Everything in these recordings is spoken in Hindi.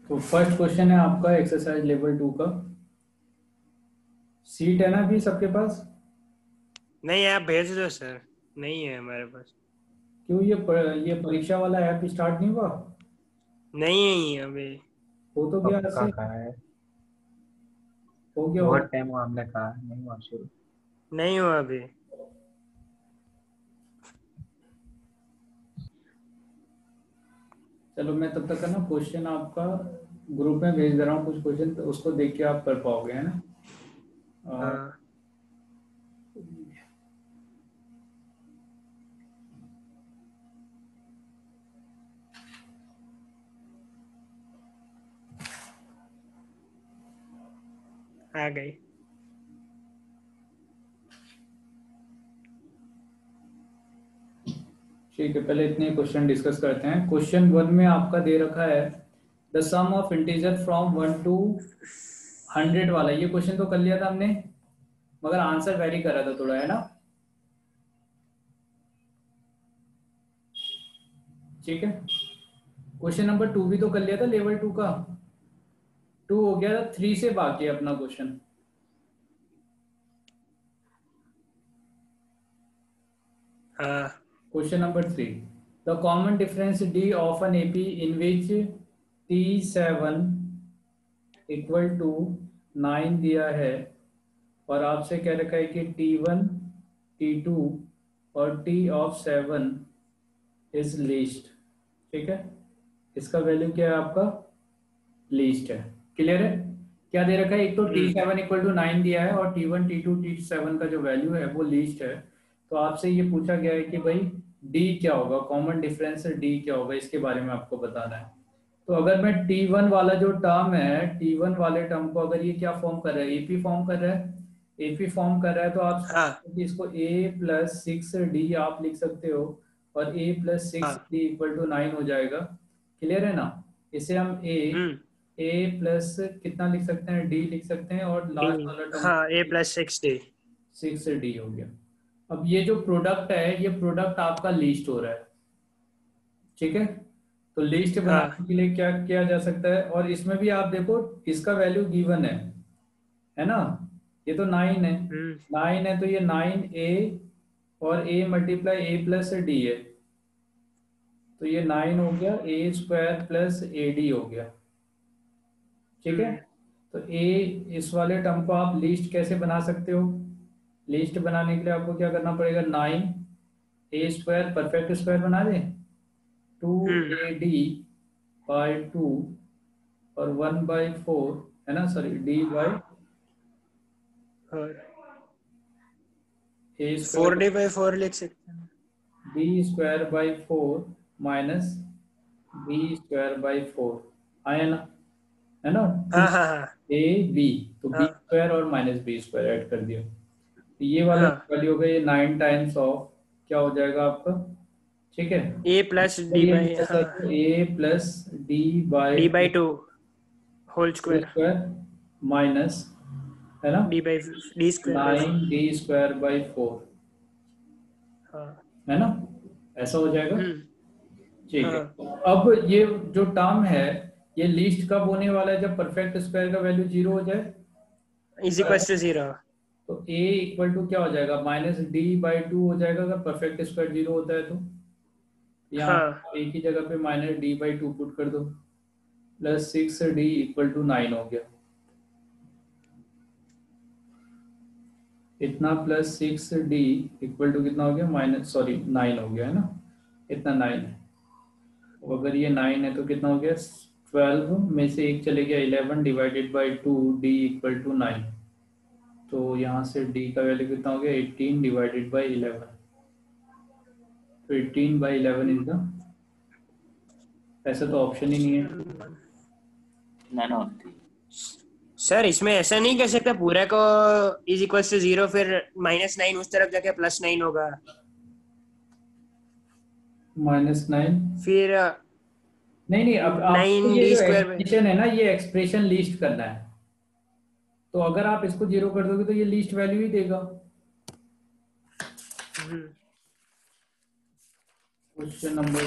तो फर्स्ट क्वेश्चन है आपका एक्सरसाइज लेवल 2 का। सीट है ना अभी सबके पास? नहीं, आप भेज दो सर, नहीं है हमारे पास। क्यों ये परीक्षा वाला ऐप स्टार्ट नहीं हुआ? नहीं है अभी। हो तो गया पक्का ऐसे। कहा है। हो गया हो। बहुत टाइम हुआ हमने कहा नहीं हुआ शुरू। नहीं हुआ अभी। चलो मैं तब तक है ना क्वेश्चन आपका ग्रुप में भेज दे रहा हूँ कुछ क्वेश्चन, तो उसको देख के आप कर पाओगे, है ना? अ, हाँ, आ गई। ठीक है, पहले इतने क्वेश्चन डिस्कस करते हैं। क्वेश्चन 1 में आपका दे रखा है the sum of integer from 1 to 100 वाला। ये क्वेश्चन तो कर लिया था हमने, मगर आंसर वेरी कर रहा था थोड़ा, है ना? ठीक है। क्वेश्चन नंबर 2 भी तो कर लिया था लेवल 2 का। 2 हो गया था, 3 से बाकी है अपना क्वेश्चन। हाँ, question number 3, the common difference D of an AP in which T7 equal to 9 दिया है, और आपसे कह रखा है कि T1 T2 और T ऑफ 7 इज लीस्ट। ठीक है, इसका वैल्यू क्या है आपका? लीस्ट है। क्लियर है? क्या दे रखा है? एक तो T7 इक्वल टू 9 दिया है, और T1 T2 T7 का जो वैल्यू है वो लीस्ट है। तो आपसे ये पूछा गया है कि भाई D क्या होगा, कॉमन डिफरेंस D क्या होगा, इसके बारे में आपको बताना है। तो अगर मैं T1 वाला जो टर्म है, T1 वाले टर्म को अगर ये क्या फॉर्म कर रहा है, एपी फॉर्म कर रहा है, एपी फॉर्म कर रहा है, तो आप हाँ, इसको A+6D आप लिख सकते हो, और A+6D हाँ। इक्वल टू 9 हो जाएगा। क्लियर है ना? इसे हम हम्म। ए प्लस कितना लिख सकते हैं, D लिख सकते हैं, और डी। लास्ट वाला टर्म हाँ, A+6D। 6D हो गया। अब ये जो प्रोडक्ट है, ये प्रोडक्ट आपका लीस्ट हो रहा है। ठीक है, तो लिस्ट हाँ। बनाने के लिए क्या किया जा सकता है, और इसमें भी आप देखो इसका वैल्यू गिवन है ना? ये तो 9 है। हम्म। 9 है तो ये 9A, और A मल्टीप्लाई A+D है, तो ये 9 हो गया A² + AD हो गया। ठीक है, हम्म। तो ए इस वाले टर्म को आप लिस्ट कैसे बना सकते हो? लिस्ट बनाने के लिए आपको क्या करना पड़ेगा? 9A² परफेक्ट स्क्वायर बना दें, two hmm. A D by 2, और 1/4, है ना, सॉरी, D/, और A four square D by four लिख सकते हैं। D² / 4 माइनस B² / 4 आया ना? है ना? टू हाँ, हाँ, हाँ, ए बी, तो बी हाँ, स्क्वायर और माइनस बी स्क्वायर ऐड कर दिया, तो ये वाला हाँ। वैल्यू होगा, ये 9 टाइम्स ऑफ क्या हो जाएगा आपका? ठीक है, A+D ये बाई, लिख हाँ, सकते हो A+D/2 D/2 whole whole square. Square minus, है ना, D²/4। 9D² / 4, हाँ। है ना? ऐसा हो जाएगा। हम्म। ठीक है, हाँ। अब ये जो टर्म है, ये लिस्ट कब होने वाला है? जब परफेक्ट स्क्वायर का वैल्यू 0 हो जाए। =0। तो a इक्वल टू क्या हो जाएगा? -D/2 हो जाएगा, अगर परफेक्ट स्क्वायर 0 होता है तो। यहाँ हाँ। एक ही जगह पे -D/2 पुट कर दो, +6D इक्वल टू 9 हो गया। इतना +6D इक्वल टू कितना हो गया? माइनस, सॉरी, 9 हो गया, है ना? इतना 9 है। तो अगर ये 9 है तो कितना हो गया? 12 में से एक चले गया, 11 divided by 2, D equal to 9। तो यहाँ से D का वैल्यू कितना हो गया? 18 डिवाइडेड बाई 11। तो 18/11 इज द, ऐसा तो ऑप्शन ही नहीं है। none of the सर, इसमें ऐसा नहीं कर सकता पूरा को =0, फिर -9 उस तरफ जाके +9 होगा। -9? फिर नहीं नहीं, अब आपको 9 ये डी जो स्क्वायर में। एक्सप्रेशन है ना, ये एक्सप्रेशन लिस्ट करना है। तो अगर आप इसको 0 कर दोगे तो ये लिस्ट वैल्यू ही देगा। हम्म। क्वेश्चन नंबर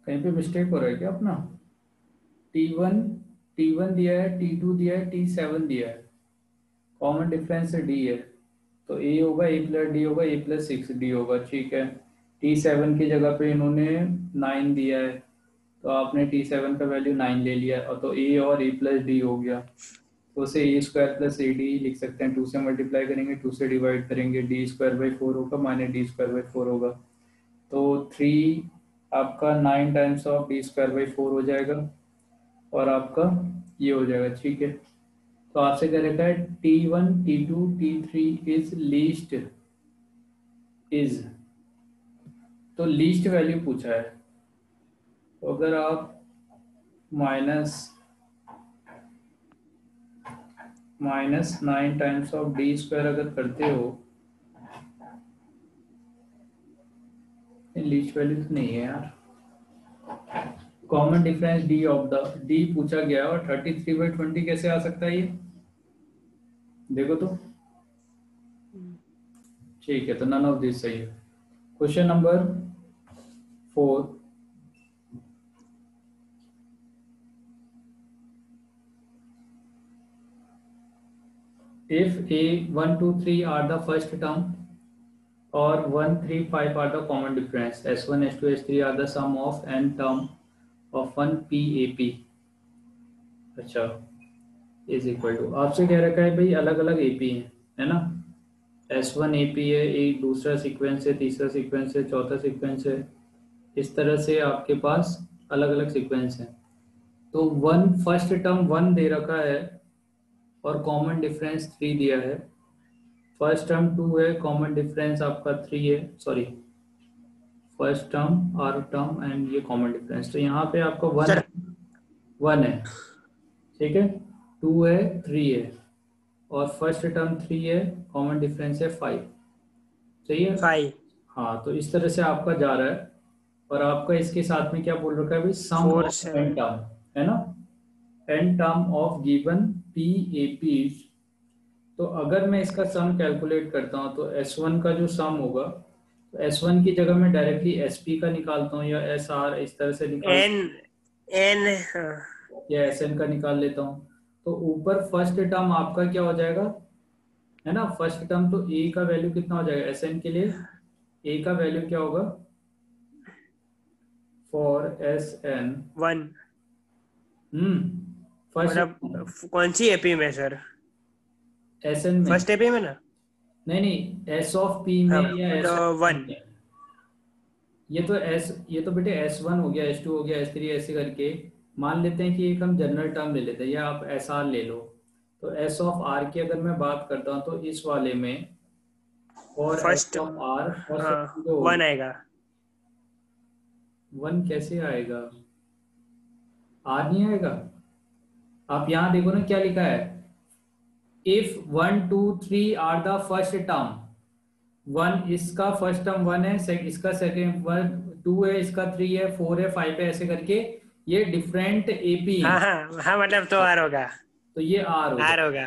कहीं पे मिस्टेक हो रहा है क्या अपना? T1 T1 दिया है, T2 दिया है, T7 दिया है, कॉमन डिफरेंस D है, तो A होगा, A प्लस डी होगा, A प्लस 6D होगा, ठीक है। T7 की जगह पे इन्होंने 9 दिया है, तो आपने T7 का वैल्यू 9 ले लिया, और तो A और A प्लस डी हो गया, तो उसे ए स्क्वायर प्लस ए डी लिख सकते हैं। 2 से मल्टीप्लाई करेंगे, 2 से डिवाइड करेंगे, डी स्क्वायर बाई 4 होगा, माइनस डी स्क्वायर बाई 4 होगा, तो 3 आपका 9 times of D square by 4 हो जाएगा, और आपका ये हो जाएगा, ठीक है। तो आपसे कह रखा है T1 T2 T3 is least, is, तो लीस्ट वैल्यू पूछा है, तो अगर आप minus 9 times of D square अगर करते हो, लीस्ट वैल्यू तो नहीं है यार, common difference D of the, D पूछा गया है, और 33/20 कैसे आ सकता है ये, देखो तो, ठीक है, तो नन ऑफ दिस सही है। Question number 4, if a 1 2 3 are the first term or 1 3 5 are the common difference, s1 s2 s3 are the sum of n term of 1 p a p, अच्छा, इज इक्वल टू, आपसे कह रखा है भाई अलग अलग एपी है ना, S1 एपी है, एक दूसरा सीक्वेंस है, तीसरा सीक्वेंस है, चौथा सीक्वेंस है, इस तरह से आपके पास अलग अलग सीक्वेंस है। तो वन फर्स्ट टर्म 1 दे रखा है और कॉमन डिफरेंस 3 दिया है, फर्स्ट टर्म 2 है, कॉमन डिफरेंस आपका 3 है, sorry first term r term and ये कॉमन डिफरेंस, तो यहाँ पे आपका 1 है, ठीक है, 2 है, 3 है, और फर्स्ट टर्म 3 है, कॉमन डिफरेंस है 5, सही है 5, हाँ, तो इस तरह से आपका जा रहा है, और आपका इसके साथ में क्या बोल रखा है भाई, सम 4 ऑफ एन 7, टर्म, है ना, n term of given P A P. तो अगर मैं इसका सम कैलकुलेट करता हूँ तो S1 का जो सम होगा, तो S1 की जगह मैं डायरेक्टली SP का निकालता हूँ, या SR इस तरह से निकाल, n या SN का निकाल लेता हूँ, तो ऊपर फर्स्ट टर्म आपका क्या हो जाएगा, है ना, फर्स्ट टर्म, तो A का वैल्यू कितना हो जाएगा SN के लिए, A का वैल्यू क्या होगा फॉर SN, 1, फर्स्ट मतलब कौन सी एपी में सर, SN में, फर्स्ट एपी में ना, नहीं नहीं, S ऑफ P में हाँ या तो SN 1, में, ये तो बेटे S1 हो गया, S2 हो गया, S3 ऐसे करके मान लेते हैं कि एक हम जनरल टर्म ले लेते हैं, या आप SR ले लो, तो S ऑफ R की अगर मैं बात करता हूँ तो इस वाले में, और फर्स्ट, S ऑफ R हाँ फर्स्ट जो 1 आएगा, 1 कैसे आएगा, R नहीं आएगा, आप यहाँ देखो ना क्या लिखा है, if 1 2 3 are the first term, 1 इसका फर्स्ट टर्म 1 है, इसका सेकेंड 1 2 है, इसका 3 है, 4 है, 5 है, ऐसे करके ये डिफरेंट एपी हैं, हाँ हाँ हाँ, मतलब तो आर होगा, तो ये आर हो आर जाए, होगा,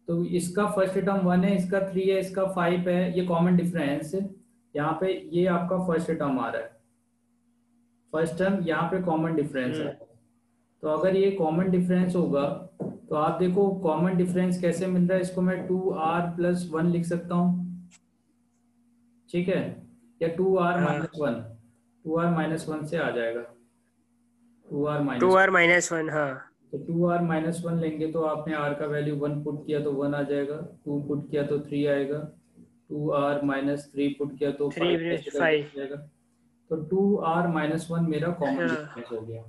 तो इसका फर्स्ट टर्म 1 है, इसका 3 है, इसका 5 है, ये कॉमन डिफरेंस, यहाँ पे ये आपका फर्स्ट टर्म आ रहा है, फर्स्ट टर्म यहाँ पे कॉमन डिफरेंस है, तो अगर ये कॉमन डिफरेंस होगा, तो आप देखो कॉमन डिफरेंस कैसे मिल रहा है, इसको मैं 2r+1 लिख सकता हूँ, ठीक है, या 2r हाँ माइनस वन 2r-1 से आ जाएगा, 2r 2r -1, हाँ तो 2r-1 लेंगे, तो आपने r का वैल्यू 1 पुट किया तो 1 आ जाएगा, 2 पुट किया तो 3 आएगा, 2r-3 पुट किया तो 5 3 ऐसे करके 5, आ जाएगा, तो 2r-1 मेरा कॉमन हाँ डिफरेंस हो गया।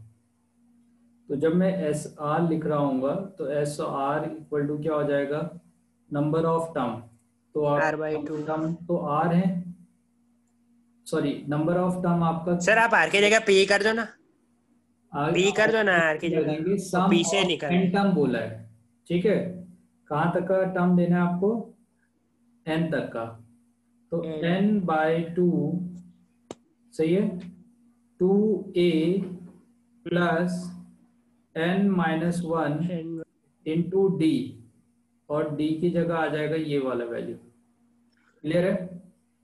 तो जब मैं एस आर लिख रहा हूँ तो एस आर इक्वल टू क्या हो जाएगा, नंबर ऑफ टर्म, तो आप r/2, टर्म तो आर है, सॉरी नंबर ऑफ टर्म आपका, सर आप आर की जगह पी कर दो ना, पी कर दो ना आर की कर जगह, देंगे, और सम पी से ऑफ निकाल, एन टर्म बोला है, ठीक है, कहाँ तक का टर्म देना है आपको, एन तक का, तो n n/2 सही है, 2a plus n-1 n into D, और डी की जगह आ जाएगा ये वाला वैल्यू, क्लियर है,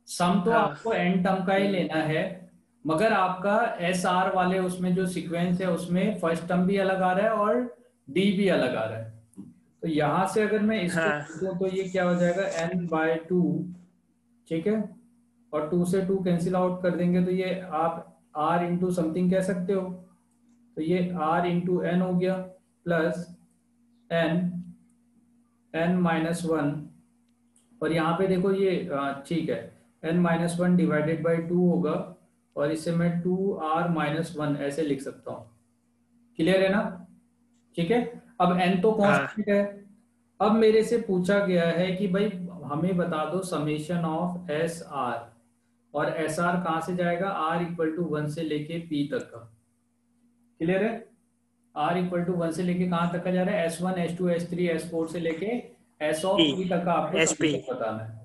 सम तो हाँ आपको एन टर्म का ही लेना है, मगर आपका एस आर वाले उसमें जो सीक्वेंस है उसमें फर्स्ट टर्म भी अलग आ रहा है और डी भी अलग आ रहा है। तो यहां से अगर मैं इसको हाँ लिखूं तो ये क्या हो जाएगा n/2, ठीक है। और 2 से 2 कैंसिल आउट कर देंगे तो ये आप r इंटू समथिंग कह सकते हो। तो ये r इंटू एन हो गया प्लस n n-1। और यहाँ पे देखो ये ठीक है, n-1 डिवाइडेड बाई 2 होगा और इसे मैं 2r-1 ऐसे लिख सकता हूँ। क्लियर है ना? ठीक है। अब n तो हाँ कांस्टेंट है। अब मेरे से पूछा गया है कि भाई हमें बता दो समेशन ऑफ एस आर, और एस आर कहाँ से जाएगा, r=1 से लेके p तक का। क्लियर है? r=1 से लेके कहाँ तक का जा रहा है, s1 s2 s3 s4 से लेके s ऑफ पी p तक का आपको एस पी। समेशन बताना है।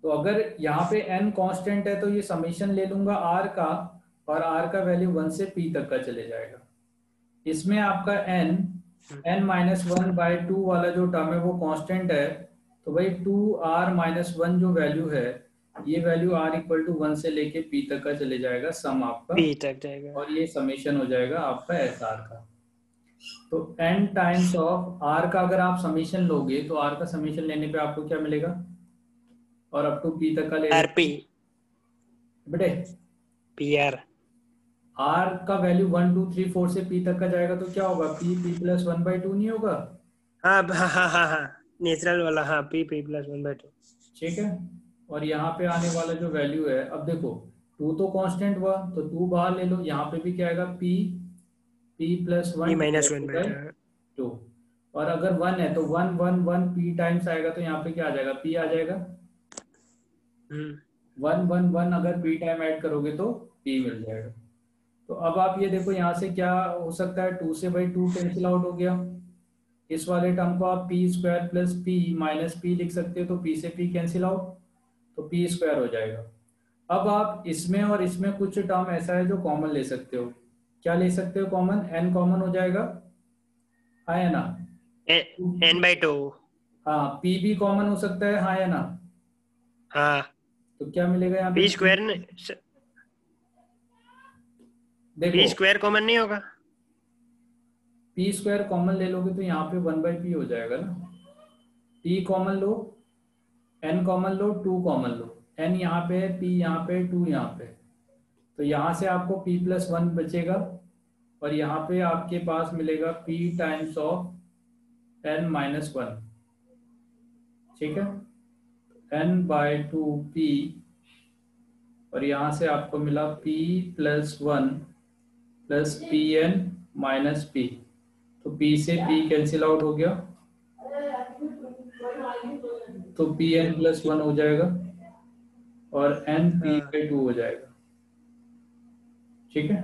तो अगर यहाँ पे n कांस्टेंट है तो ये समेशन ले लूंगा r का, और r का वैल्यू 1 से p तक का चले जाएगा। इसमें आपका n-1/2 वाला जो टर्म है वो कांस्टेंट है। तो भाई 2r-1 जो वैल्यू है, ये वैल्यू r=1 से लेके p तक का चले जाएगा सम आपका, पी तक जाएगा। और ये समेशन हो जाएगा आपका एस आर का। तो n टाइम्स ऑफ r का अगर आप समेशन लोगे तो r का समेशन लेने पे आपको क्या मिलेगा, और अप टू p तक का ले आर पी लेंगे बेटे। P R. r का वैल्यू 1 2 3 4 से p तक का जाएगा तो क्या होगा, p+1/2 नहीं होगा? हाँ हाँ हाँ हाँ हाँ, नेचुरल वाला, हाँ p+1/2। ठीक है। और यहाँ पे आने वाला जो वैल्यू है, अब देखो 2 तो कांस्टेंट हुआ तो 2 बाहर ले लो, यहाँ पे भी क्या आएगा, p+1 डिवाइडेड बाई p-1/2। 2। और अगर 1 है तो 1 1 1 p टाइम्स आएगा तो यहाँ पे क्या आ जाएगा, p आ जाएगा। हम्म 1 1 1 अगर p टाइम ऐड करोगे तो p मिल जाएगा। तो अब आप ये देखो यहाँ से क्या हो सकता है, 2 से बाई 2 कैंसिल आउट हो गया। इस वाले टर्म को आप p² plus p minus p लिख सकते हो, तो p से p कैंसिल आउट, तो p² हो जाएगा। अब आप इसमें और इसमें कुछ टर्म ऐसा है जो कॉमन ले सकते हो। क्या ले सकते हो कॉमन, n कॉमन हो जाएगा, हाँ या ना? n/2। हाँ, p भी कॉमन हो सकता है, हाँ या ना? हाँ तो क्या मिलेगा यहाँ पे, पी स्क्वायर देखो p² कॉमन नहीं होगा। p² कॉमन ले लोगे तो यहाँ पे 1/p हो जाएगा ना। p कॉमन लो, n कॉमन लो, 2 कॉमन लो, n यहाँ पे है, p यहाँ पे, 2 यहाँ पे। तो यहाँ से आपको p+1 बचेगा, और यहाँ पे आपके पास मिलेगा p टाइम्स ऑफ n-1। ठीक है, n/2p, और यहाँ से आपको मिला p+1 प्लस pn-p। तो p से p कैंसिल आउट हो गया, तो pn+1 हो जाएगा और हाँ np/2 हो जाएगा। ठीक है,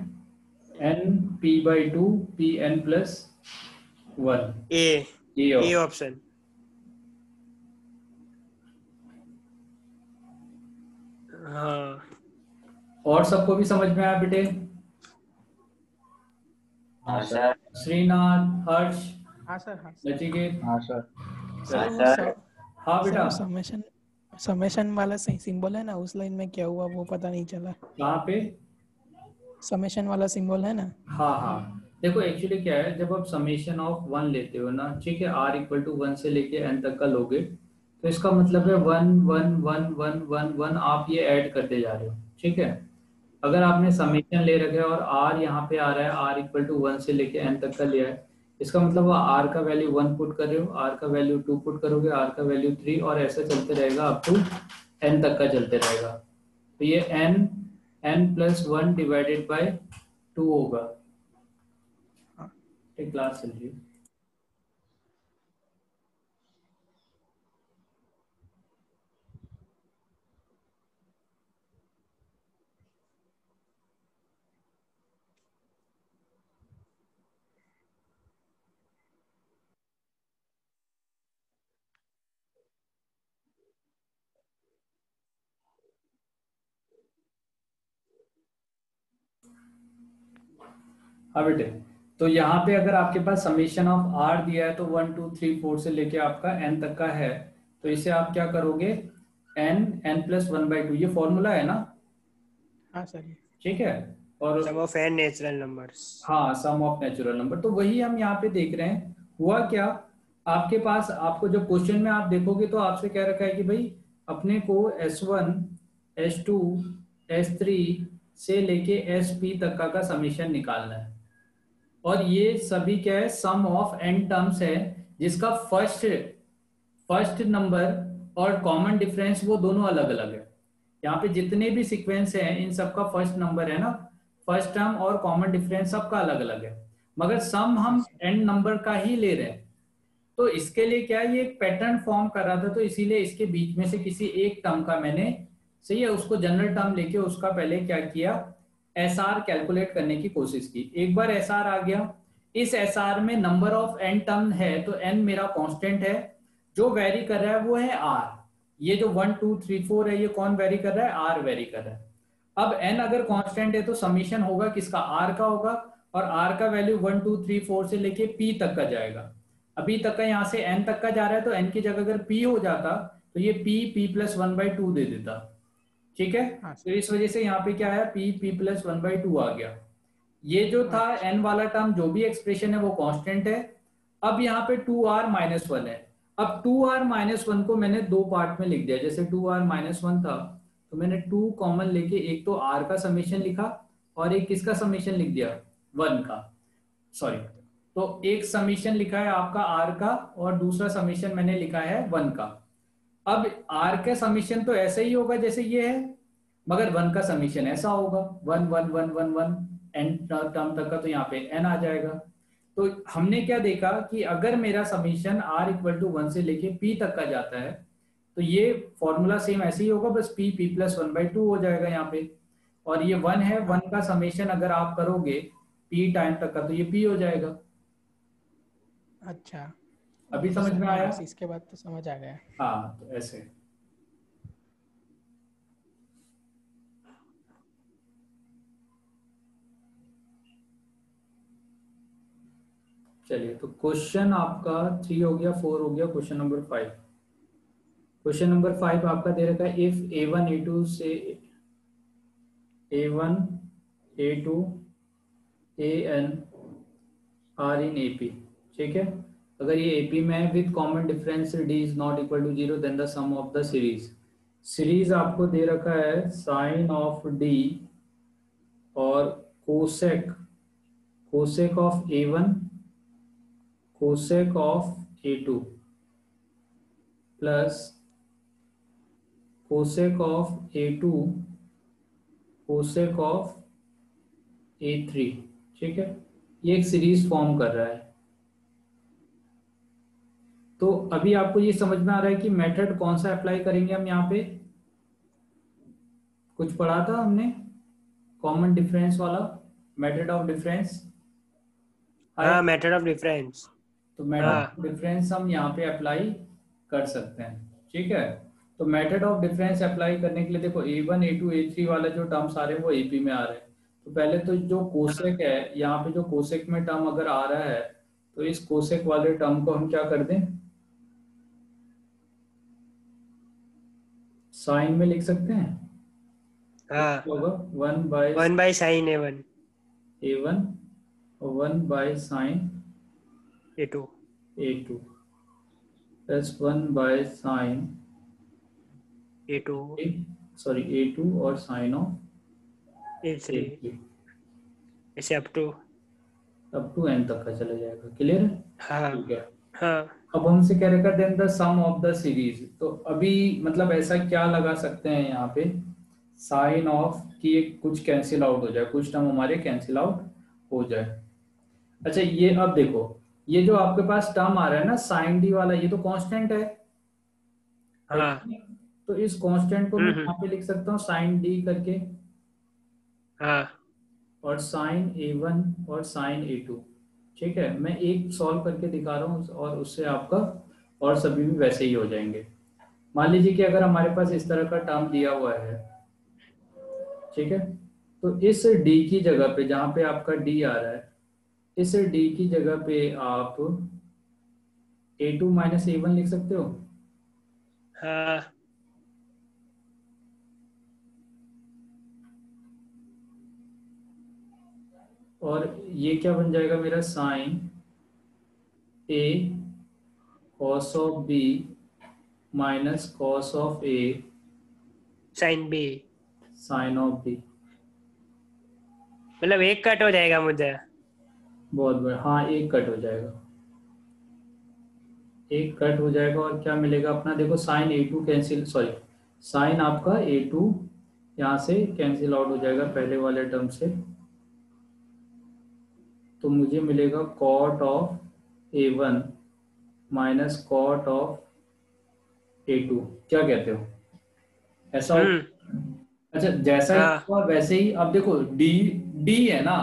np/2 pn+1, ए ये ए ऑप्शन। ऑप्शन। हाँ और सबको भी समझ में आया बेटे? हाँ सर। श्रीनाथ, हर्ष, हाँ सर, हाँ सर। नचिकेत। हाँ सर। सर वो सर। हाँ सर बेटा, वो समेशन वाला सही सिंबल है ना, उस लाइन में क्या हुआ वो पता नहीं चला। कहाँ पे? समेशन वाला सिंबल है ना। हाँ हाँ, देखो एक्चुअली क्या है, जब आप समेशन ऑफ 1 लेते हो ना, ठीक है, r=1 से लेके n तक का लोगे, तो इसका मतलब है 1 1 1 1 1 1 आप ये ऐड करते जा रहे हो। ठीक है, अगर आपने समेशन ले रखा है और r यहाँ पे आ रहा है, r=1 से लेके n तक का लिया है, इसका मतलब वो r का वैल्यू 1 पुट कर रहे हो, r का वैल्यू 2 पुट करोगे, r का वैल्यू 3, और ऐसा चलते रहेगा अप टू n तक का चलते रहेगा। तो ये n+1 डिवाइडेड बाय 2 होगा। हाँ। एक क्लास चल रही है। हाँ बेटे, तो यहाँ पे अगर आपके पास समेशन ऑफ r दिया है तो 1 2 3 4 से लेके आपका n तक का है, तो इसे आप क्या करोगे, n n+1/2, ये फॉर्मूला है ना, हाँ सर। ठीक है। और सम ऑफ n नेचुरल नंबर्स। हाँ, सम ऑफ नेचुरल नंबर, तो वही हम यहाँ पे देख रहे हैं। हुआ क्या, आपके पास, आपको जब क्वेश्चन में आप देखोगे तो आपसे कह रखा है कि भाई अपने को S1 S2 S3 से लेके SP तक का समीशन निकालना है। और ये सभी क्या है, सम ऑफ n टर्म्स है, जिसका फर्स्ट फर्स्ट नंबर और कॉमन डिफरेंस वो दोनों अलग अलग है। यहाँ पे जितने भी सीक्वेंस हैं इन सबका फर्स्ट नंबर है ना, फर्स्ट टर्म और कॉमन डिफरेंस सबका अलग अलग है, मगर सम हम n नंबर का ही ले रहे हैं। तो इसके लिए क्या है, ये एक पैटर्न फॉर्म कर रहा था, तो इसीलिए इसके बीच में से किसी एक टर्म का मैंने, सही है, उसको जनरल टर्म लेके उसका पहले क्या किया, SR कैलकुलेट करने की कोशिश की। एक बार SR आ गया, इस SR में नंबर ऑफ n टर्म है, तो n मेरा कांस्टेंट है, जो वेरी कर रहा है वो है R। ये जो 1 2 3 4 है, ये कौन वेरी कर रहा है, R वेरी कर रहा है। अब n अगर कांस्टेंट है तो समीशन होगा किसका, R का होगा, और R का वैल्यू 1 2 3 4 से लेके P तक का जाएगा। अभी तक का यहाँ से n तक का जा रहा है, तो n की जगह अगर P हो जाता तो ये P+1/2 दे देता। ठीक है, हाँ तो इस वजह से यहाँ पे क्या है, P+1/2 आ गया। ये जो था n वाला टर्म, जो भी एक्सप्रेशन है वो कांस्टेंट है। अब यहाँ पे 2r-1 है। अब 2r-1 को मैंने दो पार्ट में लिख दिया, जैसे 2r-1 था तो मैंने 2 कॉमन लेके एक तो r का समीशन लिखा और एक किसका समीशन लिख दिया, 1 का, सॉरी। तो एक समीशन लिखा है आपका r का और दूसरा समीशन मैंने लिखा है 1 का। अब r का समीशन तो ऐसे ही होगा जैसे ये है, मगर 1 का समीशन ऐसा होगा, 1 1 1 1 1 n टर्म तक का, तो यहाँ पे n आ जाएगा। तो हमने क्या देखा कि अगर मेरा समीशन r=1 से लेके p तक का जाता है तो ये फॉर्मूला सेम ऐसे ही होगा, बस P+1/2 हो जाएगा यहाँ पे। और ये 1 है, 1 का समीशन अगर आप करोगे p टाइम तक का तो ये p हो जाएगा। अच्छा। अभी ओके समझ सर, में हाँ आया? बस इसके बाद तो समझ आ गया। हाँ, तो ऐसे। चलिए, तो क्वेश्चन आपका 3 हो गया, 4 हो गया, क्वेश्चन नंबर 5। क्वेश्चन नंबर 5 आपका दे रखा है, इफ A1 A2 से A1 A2 AN are in AP। ठीक है, अगर ये AP में है with common difference D is not equal to 0, then the sum of the series. Series आपको दे रखा है साइन ऑफ D और cosec cosec of A1 cosec of A2 plus cosec of A2 cosec of A3। ठीक है, ये एक सीरीज फॉर्म कर रहा है। तो अभी आपको ये समझ में आ रहा है कि मेथड कौन सा अप्लाई करेंगे हम यहाँ पे, कुछ पढ़ा था हमने कॉमन डिफरेंस वाला, मेथड ऑफ डिफरेंस। हाँ, मेथड ऑफ डिफरेंस। तो मेथड हाँ, ऑफ डिफरेंस हम यहाँ पे अप्लाई कर सकते हैं। ठीक है, तो मेथड ऑफ डिफरेंस अप्लाई करने के लिए देखो, A1 A2 A3 वाले जो टर्म सारे वो AP में आ रहे हैं। तो पहले तो जो कोसेक है, यहाँ पे जो कोसेक में टर्म अगर आ रहा है तो इस कोसेक वाले टर्म को हम क्या कर दें, साइन में लिख सकते हैं। हाँ, तो होगा 1/sin 1/sin A1 A1 और 1/sin A2 A2 plus 1/sin A2 sorry A2 और साइन ऑफ A3 A3 ऐसे up to. Up to n तक का चला जाएगा। क्लियर है? हाँ ठीक है। हाँ, अब हमसे कह रखा then the sum of the series, तो अभी मतलब ऐसा क्या लगा सकते हैं यहाँ पे, साइन ऑफ कि ये कुछ कैंसिल आउट हो जाए, कुछ टर्म हमारे कैंसिल आउट हो जाए। अच्छा, ये अब देखो, ये जो आपके पास टर्म आ रहा है ना साइन D वाला, ये तो कांस्टेंट है हाँ। तो इस कांस्टेंट को मैं हम्म। यहाँ पे लिख सकता हूँ साइन D करके, हाँ, और साइन A1 और साइन A2। ठीक है, मैं एक सॉल्व करके दिखा रहा हूँ और उससे आपका और सभी भी वैसे ही हो जाएंगे। मान लीजिए कि अगर हमारे पास इस तरह का टर्म दिया हुआ है, ठीक है, तो इस D की जगह पे, जहाँ पे आपका D आ रहा है, इस D की जगह पे आप A2 माइनस A1 लिख सकते हो। हाँ, और ये क्या बन जाएगा मेरा, sine A cos of B minus cos of A sine B, sine of B. मतलब एक कट हो जाएगा मुझे। बहुत बढ़िया, हाँ एक कट हो जाएगा, एक कट हो जाएगा। और क्या मिलेगा अपना, देखो sign A to cancel, sorry sine आपका ए टू यहाँ से कैंसिल आउट हो जाएगा पहले वाले टर्म से। तो मुझे मिलेगा cot of A one minus cot of A two. क्या कहते हो, ऐसा हो? अच्छा, जैसा ही हाँ, हुआ वैसे ही। अब देखो डी, डी है ना,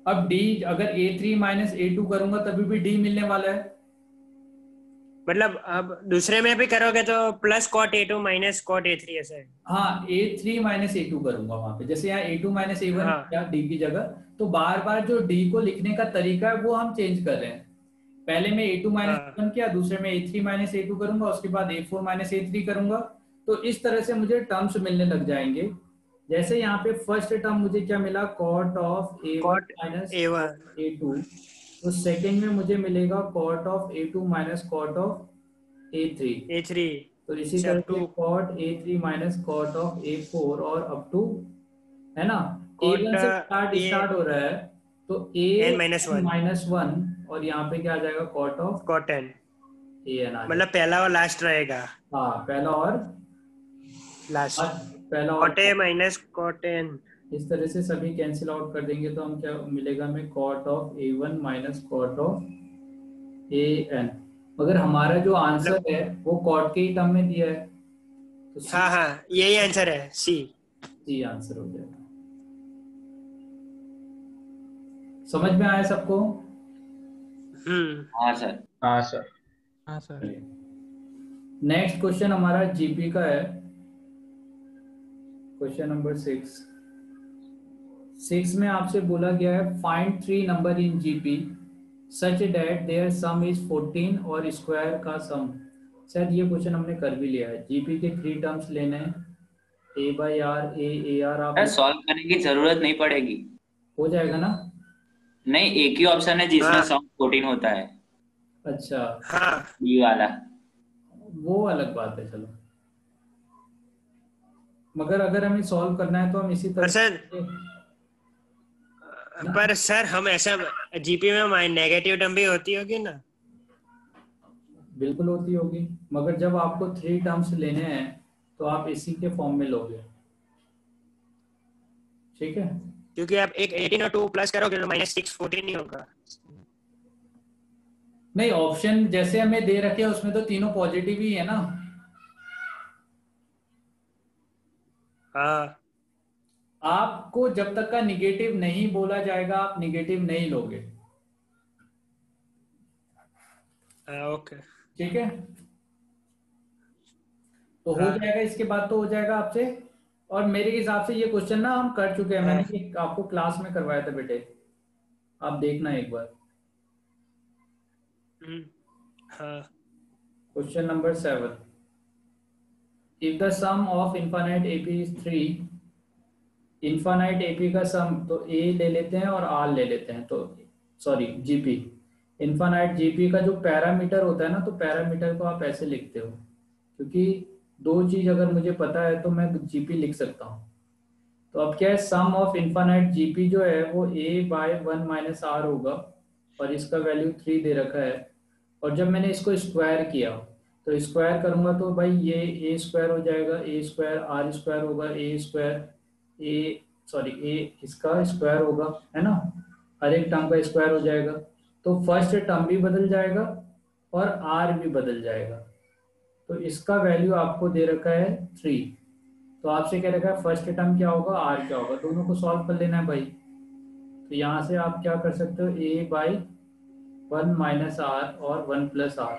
अब डी अगर ए थ्री माइनस ए टू करूंगा तभी भी डी मिलने वाला है। मतलब अब दूसरे में भी करोगे तो plus cot A two minus cot A three ऐसा है। हाँ A three minus A two करूंगा वहां पे, जैसे यहाँ A two minus A one हाँ किया डी की जगह। तो बार बार जो डी को लिखने का तरीका है वो हम चेंज कर रहे हैं। पहले मैं ए टू माइनस ए हाँ। वन किया, दूसरे में ए थ्री माइनस ए टू करूंगा, उसके बाद ए फोर माइनस ए थ्री करूंगा। तो इस तरह से मुझे टर्म्स मिलने लग जाएंगे। जैसे यहाँ पे फर्स्ट टर्म मुझे क्या मिला, cot of A one cot minus A one, a two. तो सेकेंड में मुझे मिलेगा cot of A two minus cot of a three. A three, तो इसी तरह सब से to cot A three minus cot of a four और अप टू, है ना। ए कॉट वन से स्टार्ट ए स्टार्ट हो रहा है, तो a n minus one, minus one और यहाँ पे क्या आ जाएगा, cot of cot n, a n आ मतलब जाएगा। पहला और लास्ट रहेगा। हाँ पहला और लास्ट, पहला और cot A minus cot n. इस तरह से सभी कैंसिल आउट कर देंगे तो हम क्या मिलेगा, हमें cot of A one minus cot of A n. मगर हमारा जो आंसर मतलब है वो कॉट के ही टर्म में दिया है, तो हाँ हाँ, यही आंसर है, सी। सी आंसर हो जाएगा। समझ में आया सबको? हाँ सर। हाँ सर। हाँ सर। नेक्स्ट क्वेश्चन हमारा जीपी का है, क्वेश्चन नंबर 6 में आपसे बोला गया है find 3 number in GP such that their sum is 14 और स्क्वायर का सम। शायद ये क्वेश्चन हमने कर भी लिया है। जीपी के 3 टर्म्स लेने हैं, ए बाई आर ए आर। आप सॉल्व करने की जरूरत नहीं पड़ेगी। हो जाएगा ना? नहीं, एक ही ऑप्शन है जिसमें हाँ। सम 14 होता है, अच्छा हाँ, बी वाला। वो अलग बात है, चलो। मगर अगर हमें सॉल्व करना है तो हम इसी तरह सर पर सर हम ऐसा जीपी में नेगेटिव टर्म भी होती होगी ना? बिल्कुल होती होगी, मगर जब आपको 3 टर्म्स लेने हैं तो आप इसी के फॉर्म में लोगे, ठीक है। क्योंकि आप एक 18 और 2 प्लस करोगे तो माइनस 6 14 ही होगा। नहीं, ऑप्शन जैसे हमें दे रखे हैं उसमें तो तीनों पॉजिटिव ही है ना। हाँ, आपको जब तक का निगेटिव नहीं बोला जाएगा आप निगेटिव नहीं लोगे, ओके। ठीक है। तो हो हाँ। जाएगा, इसके बाद तो हो जाएगा आपसे। और मेरे हिसाब से ये क्वेश्चन ना हम कर चुके हैं, मैंने हाँ। ये आपको क्लास में करवाया था बेटे, आप देखना एक बार। हाँ। Question number 7, if the sum of infinite AP is 3, infinite AP का सम तो ए ले लेते हैं और आर ले लेते हैं, तो सॉरी जीपी, इनफाइनाइट जीपी का जो पैरामीटर होता है ना, तो पैरामीटर को आप ऐसे लिखते हो, क्योंकि 2 चीज अगर मुझे पता है तो मैं जीपी लिख सकता हूँ। तो अब क्या है, सम ऑफ इनफाइनाइट जीपी जो है वो ए बाय 1 माइनस आर होगा, और इसका वैल्यू 3 दे रखा है। और जब मैंने इसको स्क्वायर किया तो स्क्वायर करूंगा तो भाई ये ए स्क्वायर हो जाएगा, ए स्क्वायर आर स्क्वायर होगा, ए स्क्वायर ए इसका स्क्वायर होगा, है ना। हर एक टर्म का स्क्वायर हो जाएगा, तो फर्स्ट टर्म भी बदल जाएगा और आर भी बदल जाएगा। तो इसका वैल्यू आपको दे रखा है 3। तो आपसे कह रखा है फर्स्ट टर्म क्या होगा, आर क्या होगा, दोनों को सॉल्व कर लेना है भाई। तो यहाँ से आप क्या कर सकते हो, ए बाई 1 माइनस आर और 1 प्लस आर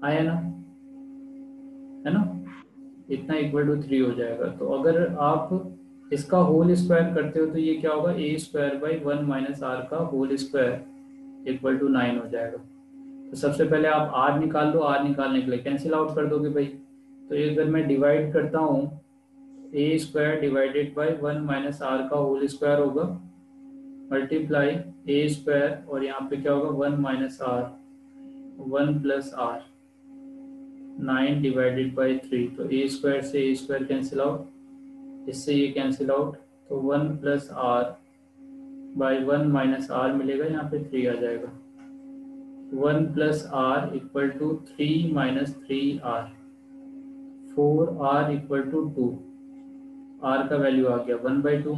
आया ना, है ना। इतना इक्वल टू 3 हो जाएगा। तो अगर आप इसका होल स्क्वायर करते हो तो ये क्या होगा, ए स्क्वायर बाई 1 माइनस आर का होल स्क्वायर इक्वल टू 9 हो जाएगा। तो सबसे पहले आप आर निकाल लो, आर निकालने के लिए कैंसिल आउट कर दोगे भाई। तो ये अगर मैं डिवाइड करता हूँ, a square divided by 1 minus r का होल स्क्वायर होगा, मल्टीप्लाई ए स्क्वायर और यहाँ पे क्या होगा 1 minus r 1 plus r 9 divided by 3। तो ए स्क्वायर से ए स्क्वायर कैंसिल आउट, इससे ये कैंसिल आउट, तो 1 plus r by 1 minus r मिलेगा, यहाँ पे 3 आ जाएगा। 1 plus r equal to 3 minus 3 r, 4 r equal to 2। R का वैल्यू आ गया 1/2।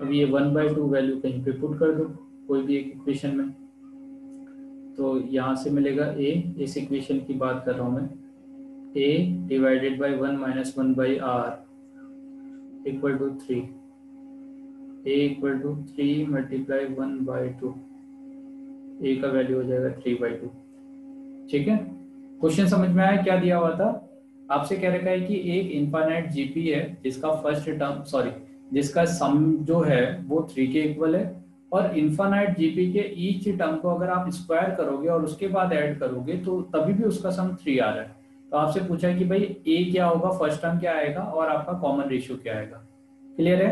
अब ये 1/2 वैल्यू कहीं पे पुट कर दो कोई भी एक इक्वेशन में, तो यहाँ से मिलेगा ए, इस इक्वेशन की बात कर रहा हूँ मैं, a divided by 1 minus 1 by r equal to 3। A equal to 3 multiply 1/2, a का वैल्यू हो जाएगा 3/2। ठीक है, क्वेश्चन समझ में आया क्या दिया हुआ था? आपसे कह रखा है कि एक इनफाइनाइट जीपी है जिसका फर्स्ट टर्म जिसका सम जो है वो 3 के इक्वल है, और इनफाइनाइट जीपी के ईच टर्म को अगर आप स्क्वायर करोगे और उसके बाद ऐड करोगे तो तभी भी उसका सम 3 आ रहा है। तो आपसे पूछा है कि भाई ए क्या होगा, फर्स्ट टर्म क्या आएगा और आपका कॉमन रेशियो क्या आएगा। क्लियर है?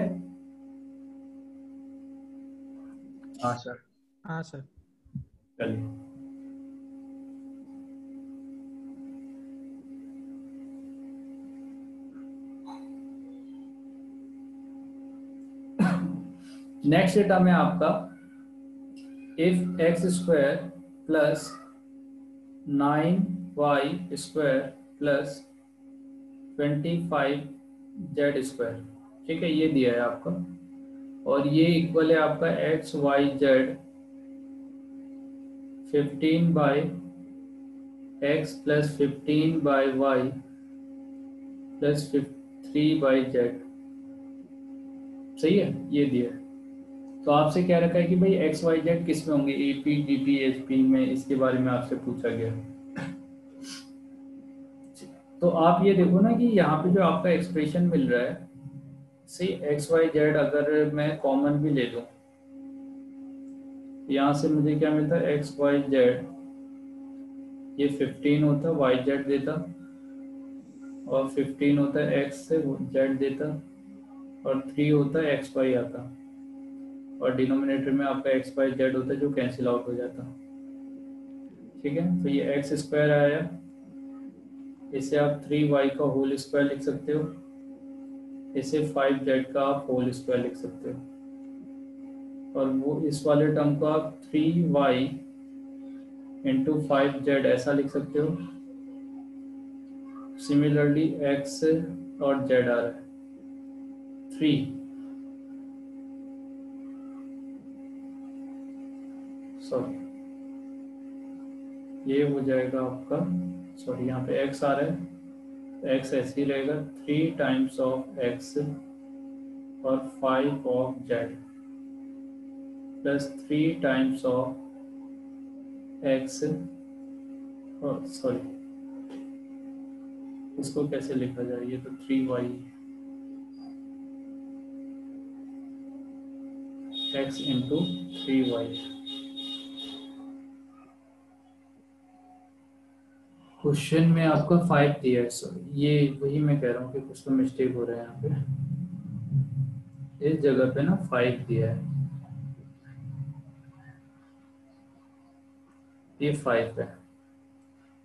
हाँ सर। हाँ सर। चलिए, नेक्स्ट टर्म है आपका if x square plus 9y square plus 25z square. ठीक है, ये दिया है आपका, और ये इक्वल है आपका x y z 15 by x plus 15 by y plus 3 by z. सही है, ये दिया है। तो आपसे क्या रखा है कि भाई एक्स वाई जेड किस में होंगे, एपी डीपी एचपी में, इसके बारे में आपसे पूछा गया। तो आप ये देखो ना कि यहाँ पे जो आपका एक्सप्रेशन मिल रहा है, सी एक्स वाई जेड अगर मैं कॉमन भी ले लूँ, यहाँ से मुझे क्या मिलता है, एक्स वाई जेड ये 15 होता वाई जेड देता, और 15 होता है एक्स से जेड देता, और 3 होता है एक्स वाई आता, और डिनोमिनेटर में आपका एक्स वाई जेड होता है जो कैंसिल आउट हो जाता। ठीक है, तो ये एक्स स्क्वायर आया, इसे आप 3y का होल स्क्वायर लिख सकते हो, इसे 5z का आप होल स्क्वायर लिख सकते हो, और वो इस वाले टर्म को आप 3y इंटू 5z ऐसा लिख सकते हो। सिमिलरली x और z आ रहा है 3, सॉरी ये हो जाएगा आपका, सॉरी यहाँ पे x आ रहा है, तो x ऐसे ही रहेगा 3 टाइम्स ऑफ x और 5 of z plus 3 times of x, और सॉरी इसको कैसे लिखा जाए, ये तो 3y x into 3y। Question में आपका 5 दिया है, सॉरी ये वही मैं कह रहा हूँ कि कुछ तो मिस्टेक हो रहा है यहाँ पे, इस जगह पे ना 5 दिया है, ये 5 है।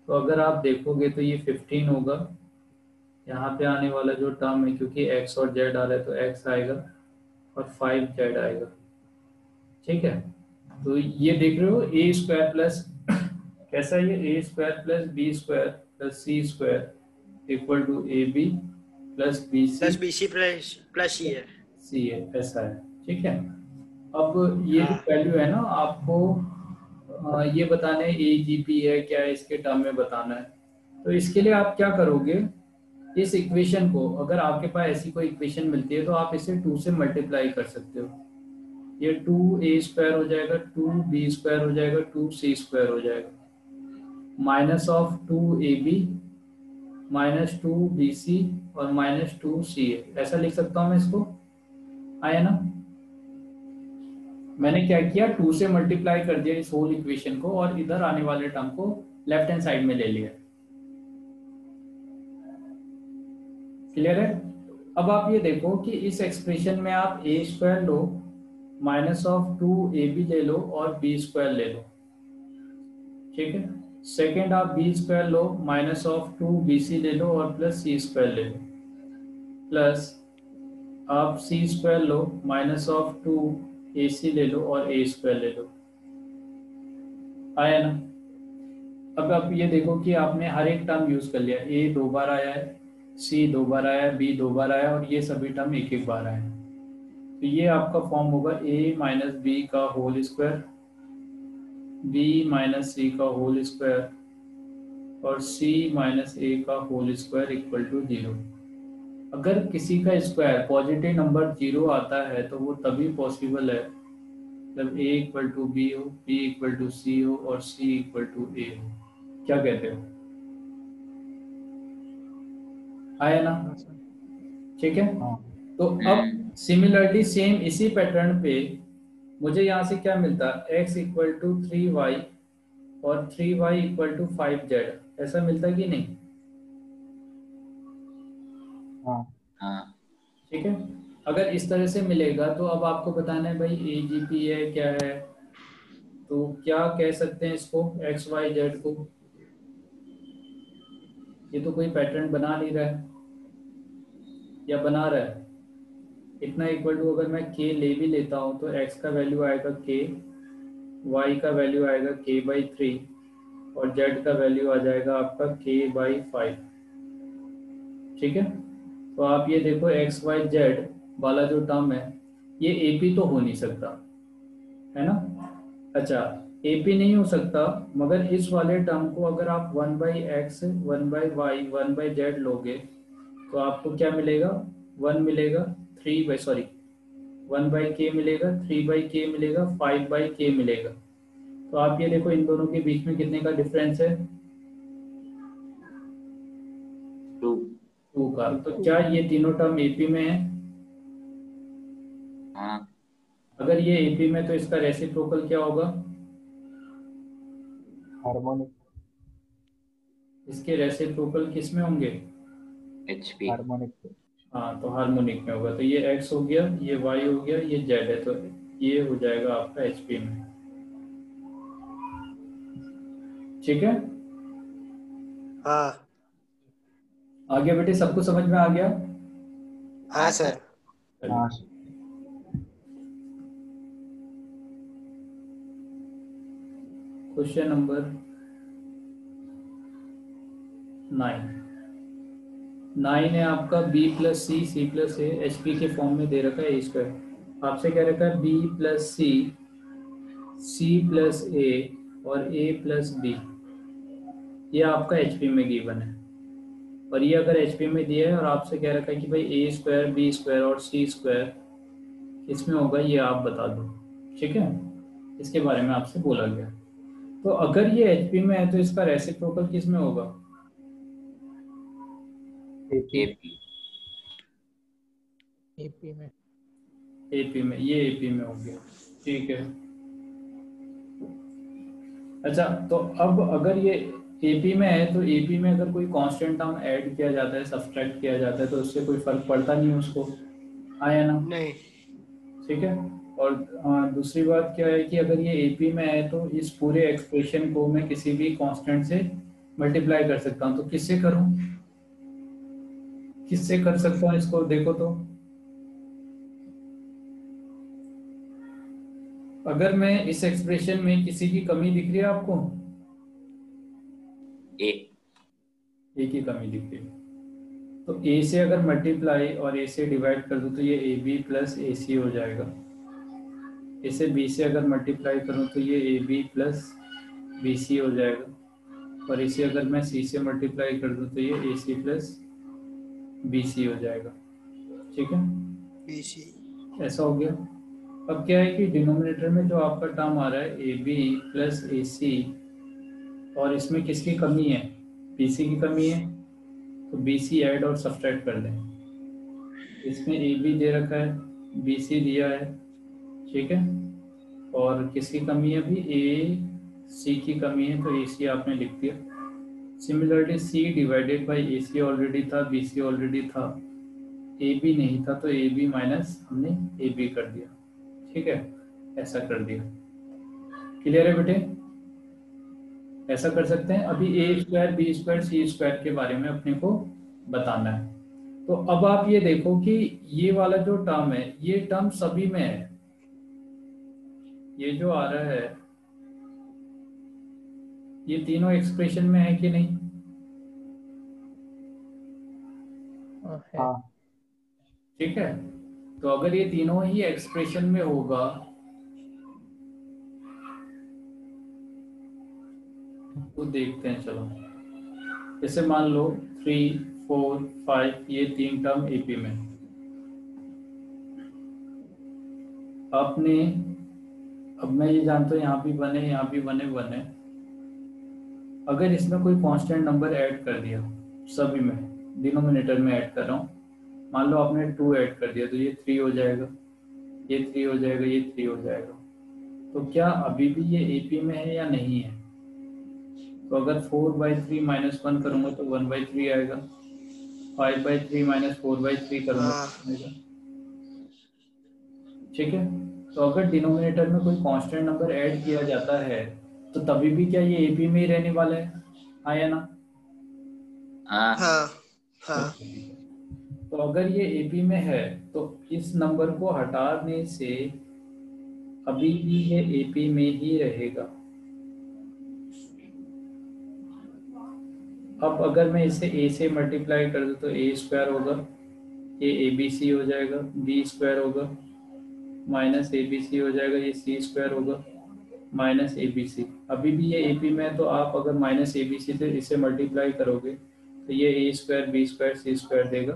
तो अगर आप देखोगे तो ये 15 होगा, यहाँ पे आने वाला जो टर्म है क्योंकि x और z आ रहा है तो x आएगा और 5z आएगा। ठीक है, तो ये देख रहे हो ए स्क्वायर प्लस कैसा है, ये a square plus b square plus c square equal to a B plus B C plus c है, ऐसा है। ठीक है, अब ये जो वैल्यू है ना आपको ये बताना है ए जी पी है क्या है, इसके टर्म में बताना है। तो इसके लिए आप क्या करोगे, इस इक्वेशन को अगर आपके पास ऐसी कोई इक्वेशन मिलती है तो आप इसे 2 से मल्टीप्लाई कर सकते हो। ये 2a स्क्वायर हो जाएगा, 2b स्क्वायर हो जाएगा, 2c स्क्वायर हो जाएगा, minus of 2ab minus 2bc और माइनस 2ca, ऐसा लिख सकता हूँ मैं इसको। आया ना, मैंने क्या किया 2 से मल्टीप्लाई कर दिया इस होल इक्वेशन को और इधर आने वाले टर्म को लेफ्ट हैंड साइड में ले लिया। क्लियर है? अब आप ये देखो कि इस एक्सप्रेशन में आप ए स्क्वायर लो माइनस ऑफ 2ab ले लो और b स्क्वायर ले लो, ठीक है। सेकेंड आप b स्क्वायर लो, माइनस ऑफ 2bc ले लो और प्लस c स्क्वायर ले लो, प्लस आप c स्क्वायर लो, माइनस ऑफ 2ac ले लो और a स्क्वायर ले लो। आया ना? अब आप ये देखो कि आपने हर एक टर्म यूज कर लिया, a 2 बार आया है, c 2 बार आया है, b 2 बार आया है और ये सभी टर्म एक एक बार आए हैं। तो ये आपका फॉर्म होगा a माइनस बी का होल स्क्वायर, b माइनस सी का होल स्क्वायर और c माइनस ए का होल स्क्वायर इक्वल टू 0। अगर किसी का स्क्वायर पॉजिटिव नंबर 0 आता है तो वो तभी पॉसिबल है जब a इक्वल टू बी हो, b इक्वल टू सी हो और c इक्वल टू ए हो। क्या कहते हो? आया ना? हाँ सर। ठीक है। तो अब सिमिलरली सेम इसी पैटर्न पे मुझे यहाँ से क्या मिलता है, x इक्वल टू 3y और 3y इक्वल टू 5z, ऐसा मिलता कि नहीं? हाँ ठीक है। अगर इस तरह से मिलेगा तो अब आपको बताना है भाई AGP है क्या है, तो क्या कह सकते हैं इसको, एक्स वाई जेड को। ये तो कोई पैटर्न बना नहीं रहा है या बना रहा है। इतना इक्वल टू अगर मैं k ले भी लेता हूँ तो x का वैल्यू आएगा k, y का वैल्यू आएगा k/3 और z का वैल्यू आ जाएगा आपका k/5। ठीक है। तो आप ये देखो XYZ वाला जो टर्म है ये AP तो हो नहीं सकता, है ना। अच्छा, AP नहीं हो सकता, मगर इस वाले टर्म को अगर आप 1/x 1/y 1/z लोगे तो आपको क्या मिलेगा, 1 मिलेगा, 1/k मिलेगा, 3/k मिलेगा, 5/k मिलेगा। तो आप ये देखो इन दोनों के बीच में कितने का डिफरेंस है, 2। 2 का। तो क्या ये तीनों टर्म AP में है? हाँ अगर ये AP में तो इसका रेसिप्रोकल क्या होगा, हार्मोनिक। इसके रेसिप्रोकल किस में होंगे, HP। हार्मोनिक। हाँ तो हार्मोनिक में होगा। तो ये x हो गया, ये y हो गया, ये z है, तो ये हो जाएगा आपका HP में। ठीक है। हाँ आगे बेटे सबको समझ में आ गया? हाँ सर। हाँ क्वेश्चन नंबर 9 है आपका b प्लस सी सी प्लस ए, HP के फॉर्म में दे रखा है a स्क्वायर। आपसे कह रखा है b प्लस सी सी प्लस ए और a प्लस बी, ये आपका HP में गिवन है। और ये अगर HP में दिया है और आपसे कह रखा है कि भाई a स्क्वायर बी स्क्वायर और c स्क्वायर किसमें होगा ये आप बता दो। ठीक है, इसके बारे में आपसे बोला गया। तो अगर ये HP में है तो इसका रेसिप्रोकल किस में होगा, AP। एपी में। AP में, ये AP में हो गया। ठीक है। अच्छा, तो अब अगर ये AP में है तो AP में अगर कोई कांस्टेंट टर्म ऐड किया जाता है, सब्सट्रैक्ट किया जाता है तो उससे कोई फर्क पड़ता नहीं उसको, आया ना। नहीं। ठीक है। और दूसरी बात क्या है कि अगर ये AP में है तो इस पूरे एक्सप्रेशन को मैं किसी भी कांस्टेंट से मल्टीप्लाई कर सकता हूँ। तो किससे करूँ, किससे कर सकता हूँ इसको, देखो तो अगर मैं इस एक्सप्रेशन में किसी की कमी दिख रही है आपको, A। ए की कमी दिख रही है, तो A से अगर मल्टीप्लाई और A से डिवाइड कर दूं तो ये AB प्लस AC हो जाएगा। इसे B से अगर मल्टीप्लाई करूं तो ये AB प्लस BC हो जाएगा। और इसे अगर मैं C से मल्टीप्लाई कर दूं तो ये AC प्लस BC हो जाएगा। ठीक है, BC। ऐसा हो गया। अब क्या है कि डिनोमिनेटर में जो आपका टर्म आ रहा है AB प्लस AC, और इसमें किसकी कमी है, BC की कमी है, तो BC ऐड और सब्सट्रैक्ट कर दें। इसमें AB दे रखा है, BC दिया है, ठीक है। और किसकी कमी है अभी, AC की कमी है, तो AC आपने लिख दिया। Similarly C divided by AC already था, BC ऑलरेडी था, AB नहीं था तो AB माइनस हमने AB कर दिया। ठीक है, ऐसा कर दिया। क्लियर है बेटे? ऐसा कर सकते हैं। अभी ए स्क्वायर बी स्क्वायर सी स्क्वायर के बारे में अपने को बताना है। तो अब आप ये देखो कि ये वाला जो टर्म है ये टर्म सभी में है। ये जो आ रहा है ये तीनों एक्सप्रेशन में है कि नहीं? है। हाँ। ठीक है, तो अगर ये तीनों ही एक्सप्रेशन में होगा तो देखते हैं। चलो, जैसे मान लो 3, 4, 5 ये तीन टर्म एपी में आपने, अब मैं ये जानता हूँ यहाँ भी बने यहाँ भी बने। अगर इसमें कोई कांस्टेंट नंबर ऐड कर दिया, सभी में डिनोमिनेटर में ऐड कर रहा हूँ, मान लो आपने 2 ऐड कर दिया तो ये 3 हो जाएगा, ये 3 हो जाएगा, ये 3 हो जाएगा। तो क्या अभी भी ये एपी में है या नहीं है? तो अगर 4/3 -1 करूंगा तो 1/3 आएगा, 5/3 -4/3 करूंगा तो आएगा। ठीक है, तो अगर डिनोमिनेटर में कोई कांस्टेंट नंबर ऐड किया जाता है तो तभी भी क्या ये एपी में ही रहने वाला है, हाँ या ना? हाँ। हाँ हाँ। तो अगर ये एपी में है तो इस नंबर को हटाने से अभी भी ये एपी में ही रहेगा। अब अगर मैं इसे a से मल्टीप्लाई कर दूं तो a स्क्वायर होगा, ये abc हो जाएगा, b स्क्वायर होगा, माइनस abc हो जाएगा, ये c स्क्वायर होगा, माइनस abc। अभी भी ये AP में है तो आप अगर माइनस abc से इसे मल्टीप्लाई करोगे तो ये a square b square c square देगा,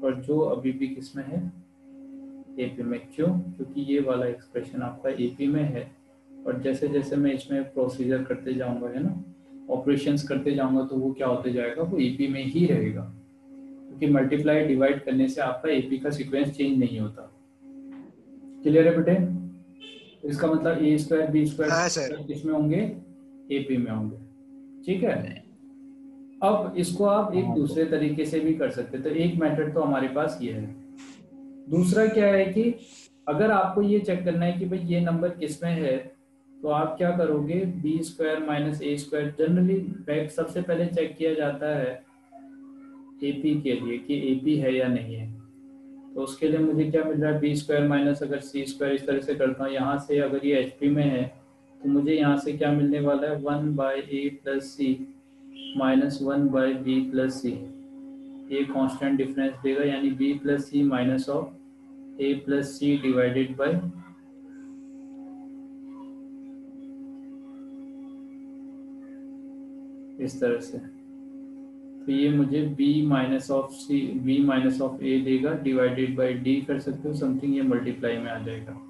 और जो अभी भी किस में है? AP में। क्यों? क्योंकि ये वाला एक्सप्रेशन आपका AP में है। और जैसे जैसे मैं इसमें प्रोसीजर करते जाऊंगा, है ना, ऑपरेशंस करते जाऊंगा, तो वो क्या होते जाएगा? वो AP में ही रहेगा, क्योंकि मल्टीप्लाई डिवाइड करने से आपका AP का सीक्वेंस चेंज नहीं होता। क्लियर है बेटे? इसका मतलब a स्क्वायर b हाँ स्क्वायर सर। किसमें होंगे? AP में होंगे। ठीक है, अब इसको आप एक दूसरे तरीके से भी कर सकते हैं। तो एक मेथड तो हमारे पास ये है। दूसरा क्या है कि अगर आपको ये चेक करना है कि भाई ये नंबर किस में है, तो आप क्या करोगे? बी स्क्वायर माइनस ए स्क्वायर जनरली सबसे पहले चेक किया जाता है एपी के लिए कि एपी है या नहीं है। तो उसके लिए मुझे क्या मिल रहा है? बी स्क्वायर माइनस अगर सी स्क्वायर, इस तरह से करता हूँ यहाँ से, अगर ये एचपी में है तो मुझे यहाँ से क्या मिलने वाला है? 1/a प्लस सी माइनस 1/b प्लस सी। ये कांस्टेंट डिफरेंस देगा, यानी b plus C minus of a plus C divided by इस तरह से। तो ये मुझे b minus of C, b minus of a देगा, डिवाइडेड बाय d कर सकते हो समथिंग, ये मल्टीप्लाई में आ जाएगा।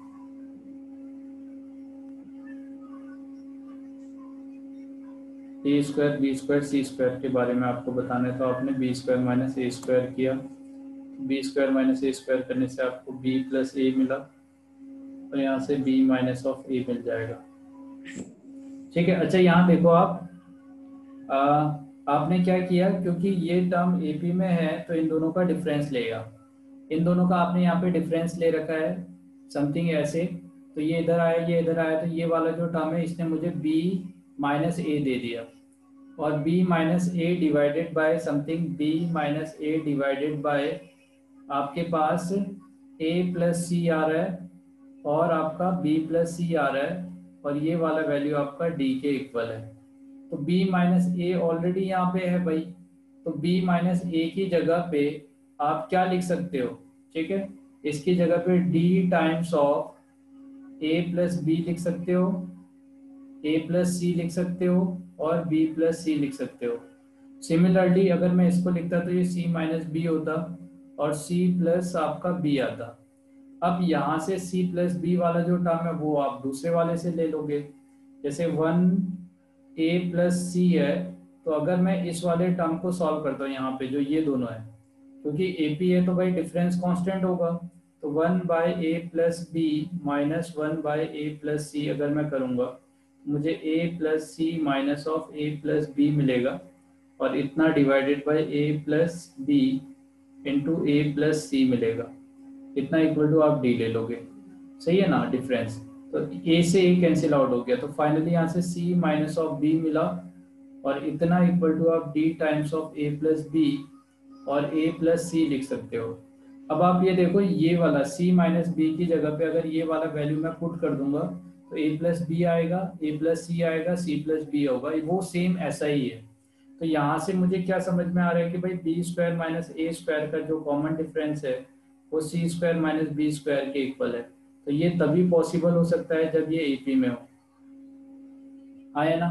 ए स्क्वायर बी स्क्वायर सी स्क्वायर के बारे में आपको बताना है, तो आपने बी स्क्वायर माइनस ए स्क्वायर किया, बी स्क्वायर माइनस ए स्क्वायर करने से आपको b प्लस ए मिला, और यहाँ से b माइनस ऑफ ए मिल जाएगा। ठीक है, अच्छा यहाँ देखो आप, आपने क्या किया? क्योंकि ये टर्म एपी में है तो इन दोनों का डिफरेंस लेगा। इन दोनों का आपने यहाँ पे डिफरेंस ले रखा है समथिंग ऐसे, तो ये इधर आया, ये इधर आया, तो ये वाला जो टर्म है इसने मुझे b माइनस ए दे दिया, और b minus A divided by something, b minus A divided by आपके पास a प्लस सी आ रहा है, और आपका b प्लस सी आ रहा है, और ये वाला वैल्यू आपका d के इक्वल है। तो b माइनस ए ऑलरेडी यहाँ पे है भाई, तो b माइनस ए की जगह पे आप क्या लिख सकते हो? ठीक है, इसकी जगह पे d times of a plus B लिख सकते हो, a प्लस सी लिख सकते हो, और b प्लस सी लिख सकते हो। सिमिलरली अगर मैं इसको लिखता तो ये c माइनस बी होता, और c प्लस आपका b आता। अब यहाँ से c प्लस बी वाला जो टर्म है वो आप दूसरे वाले से ले लोगे, जैसे 1a प्लस सी है, तो अगर मैं इस वाले टर्म को सॉल्व करता हूँ यहाँ पे जो ये दोनों है, क्योंकि AP है तो भाई डिफरेंस कांस्टेंट होगा, तो 1/a plus b minus 1/a plus c अगर मैं करूँगा, मुझे a plus C minus of a plus b मिलेगा, और इतना divided by a plus b into a plus c मिलेगा। इतना इक्वल टू आप d ले लोगे। सही है ना डिफरेंस। तो ए से ए कैंसिल आउट हो गया, तो फाइनली यहाँ से सी माइनस ऑफ बी मिला, और इतना इक्वल टू आप D times of A plus B और ए प्लस सी लिख सकते हो। अब आप ये देखो, ये वाला सी माइनस बी की जगह पे अगर ये वाला वैल्यू मैं पुट कर दूंगा तो ए प्लस बी आएगा, ए प्लस सी आएगा, सी प्लस बी होगा, वो सेम ऐसा ही है। तो यहाँ से मुझे क्या समझ में आ रहा है कि भाई बी स्क्वायर माइनस ए स्क्वायर का जो कॉमन डिफरेंस है वो सी स्क्वायर माइनस बी स्क्वायर के इक्वल है। तो ये तभी पॉसिबल हो सकता है जब ये एपी में हो। आया ना?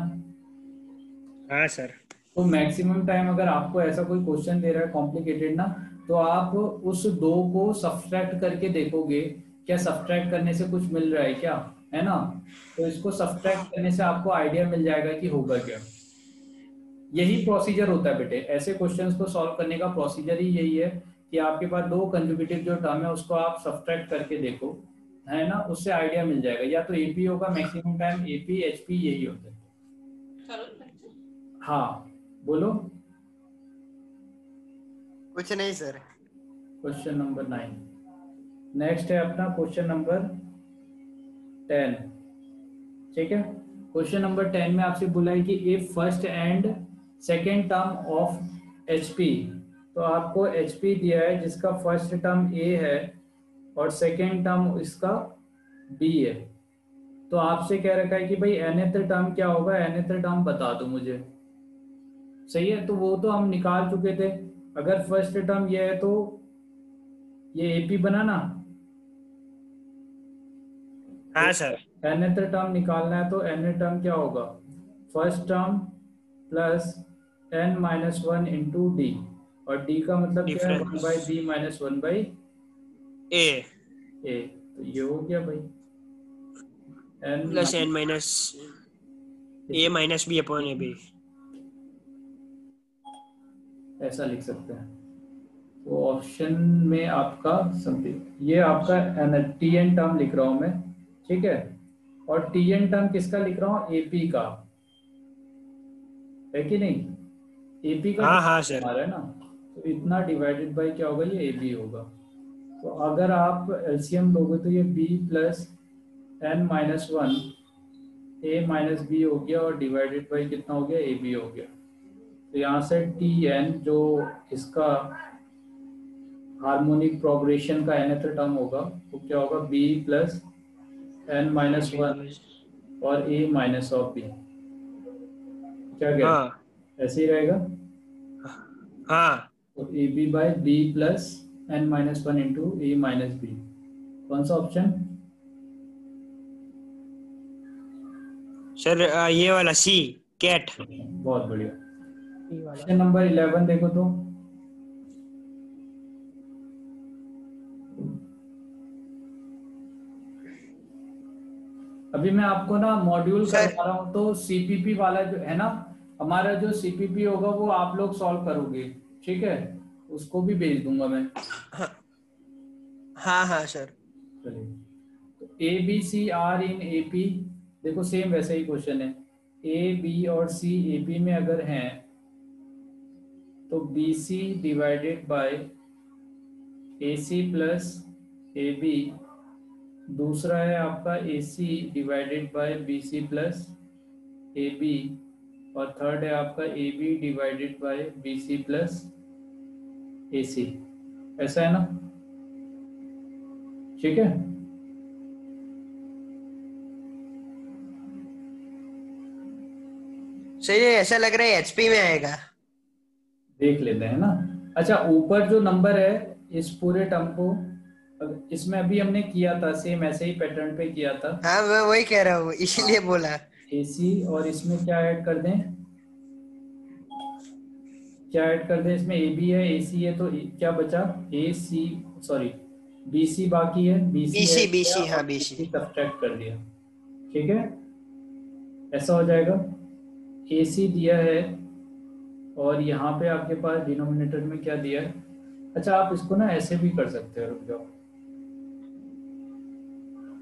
हाँ सर। तो मैक्सिमम टाइम अगर आपको ऐसा कोई क्वेश्चन दे रहा है कॉम्प्लिकेटेड ना, तो आप उस दो को सब्ट्रैक्ट करके देखोगे, क्या सब्ट्रैक्ट करने से कुछ मिल रहा है क्या, है ना? तो इसको सब्ट्रैक्ट करने से आपको आइडिया मिल जाएगा कि होगा क्या। यही प्रोसीजर होता है बेटे, ऐसे क्वेश्चंस को सॉल्व करने का प्रोसीजर ही यही है कि आपके पास दो कंजुगेटिव जो टर्म है उसको आप सब्ट्रैक्ट करके देखो, है ना, उससे आइडिया मिल जाएगा। या तो एपी होगा मैक्सिमम टाइम, एपी एचपी यही होता है। हाँ बोलो। कुछ नहीं सर। क्वेश्चन नंबर 9 नेक्स्ट है अपना, क्वेश्चन नंबर 10। ठीक है, क्वेश्चन नंबर 10 में आपसे बोला है कि if first and second term of HP, तो आपको एचपी दिया है जिसका फर्स्ट टर्म ए है और सेकेंड टर्म इसका बी है। तो आपसे कह रखा है कि भाई nth टर्म क्या होगा, nth टर्म बता दो मुझे। सही है, तो वो तो हम निकाल चुके थे। अगर फर्स्ट टर्म ये है तो ये एपी बना ना। हाँ सर। nth टर्म निकालना है तो nth टर्म क्या होगा, first term plus n minus one into D, और डी का मतलब क्या है, Difference. 1/b minus 1/a। ए तो ये हो गया भाई n plus n minus A minus B upon A B. ऐसा लिख सकते हैं। तो ऑप्शन में आपका समथिंग, ये आपका टी एन टर्म लिख रहा हूं मैं, ठीक है, और टी एन टर्म किसका लिख रहा हूँ, एपी का, है कि नहीं? एपी का हाँ सर। हमारा है ना, तो इतना डिवाइडेड बाय क्या होगा, ये एबी होगा। तो अगर आप एलसीएम लोगे तो ये b plus n minus one a minus b हो गया, और डिवाइडेड बाय कितना हो गया, ए बी हो गया। तो यहाँ से टी एन जो इसका हार्मोनिक प्रोग्रेशन का nth टर्म होगा वो क्या होगा, B plus n minus one और ए माइनस ऑफ बी। क्या कहते हैं? ऐसे ही रहेगा। हाँ तो A B by B plus n minus one into A minus B. कौन सा ऑप्शन? सर ये वाला सी, कैट। बहुत बढ़िया। ई वाला क्वेश्चन नंबर 11 देखो तो, अभी मैं आपको ना मॉड्यूल करवा रहा हूँ, तो सीपीपी वाला जो है ना, हमारा जो सीपीपी होगा वो आप लोग सॉल्व करोगे, ठीक है? उसको भी भेज दूंगा मैं। हाँ सर। चलिए, तो A B C are in AP, देखो सेम वैसा ही क्वेश्चन है। ए बी और सी एपी में अगर हैं तो b c divided by a c plus a b, दूसरा है आपका a C divided by b C plus a b, और थर्ड है आपका a b divided by b C plus A c. ऐसा है ना? ठीक है, सर ये ऐसा लग रहा है एचपी में आएगा। देख लेते हैं ना। अच्छा, ऊपर जो नंबर है इस पूरे टर्म को, इसमें अभी हमने किया था सेम ऐसे ही पैटर्न पे किया था। हाँ मैं वही कह रहा हूँ, इसीलिए बोला। AC, और इसमें क्या ऐड कर दें, क्या ऐड कर दें, इसमें AB है AC है, तो क्या बचा, AC सॉरी BC बाकी है, BC हाँ BC सब्ट्रैक्ट कर दिया, ठीक है? ऐसा हो जाएगा। AC दिया है और यहाँ पे आपके पास डिनोमिनेटर में क्या दिया है। अच्छा, आप इसको ना ऐसे भी कर सकते हो, रुक जाओ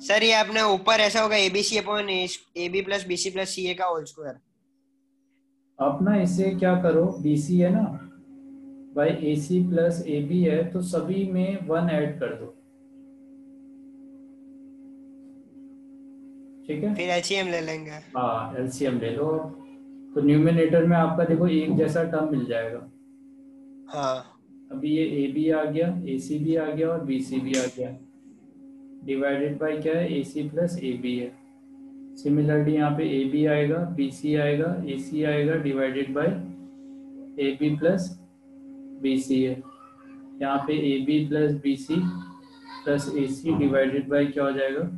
सर। ये आपने ऊपर ऐसा होगा ABC upon AB plus BC plus CA का होल स्क्वायर। आप ना इसे क्या करो, BC है ना बाई AC प्लस AB है, तो सभी में 1 ऐड कर दो। ठीक है, फिर एलसीएम ले लेंगे। हाँ एलसीएम ले लो। तो न्यूमिनेटर में आपका देखो एक जैसा टर्म मिल जाएगा। हाँ अभी ये ए बी आ गया, ए सी भी आ गया और बी सी भी आ गया, डिवाइडेड बाय क्या है, ए सी प्लस ए बी है। सिमिलरली यहाँ पे ए बी आएगा, बी सी आएगा, ए सी आएगा, divided by A B plus B C है। यहाँ पे A B plus B C plus A C divided by क्या हो जाएगा,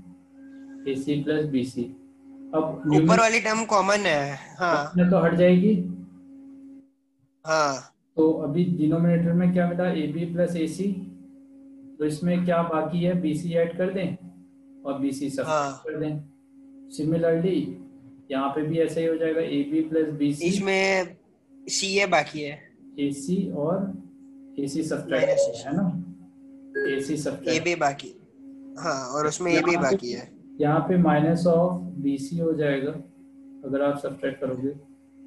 ए सी प्लस बी सी। अब ऊपर न्यूमरेटर वाली टर्म कॉमन है। हाँ में तो हट जाएगी। हाँ तो अभी डिनोमिनेटर में क्या मिला, ए बी प्लस ए सी, तो इसमें क्या बाकी है, बी सी ऐड कर दें और बी सी सब्ट्रैक्ट हाँ। कर दें। सिमिलरली यहाँ पे भी ऐसा ही हो जाएगा, A B plus B C, इसमें सी ए बाकी है, ए सी और ए सी माइनस सब्ट्रैक्ट है ना, ए सी ए सब्ट्रैक्ट। बी बाकी। हाँ और उसमें ए बी बाकी है। यहाँ पे माइनस ऑफ बी सी हो जाएगा, अगर आप सब्ट्रैक्ट करोगे,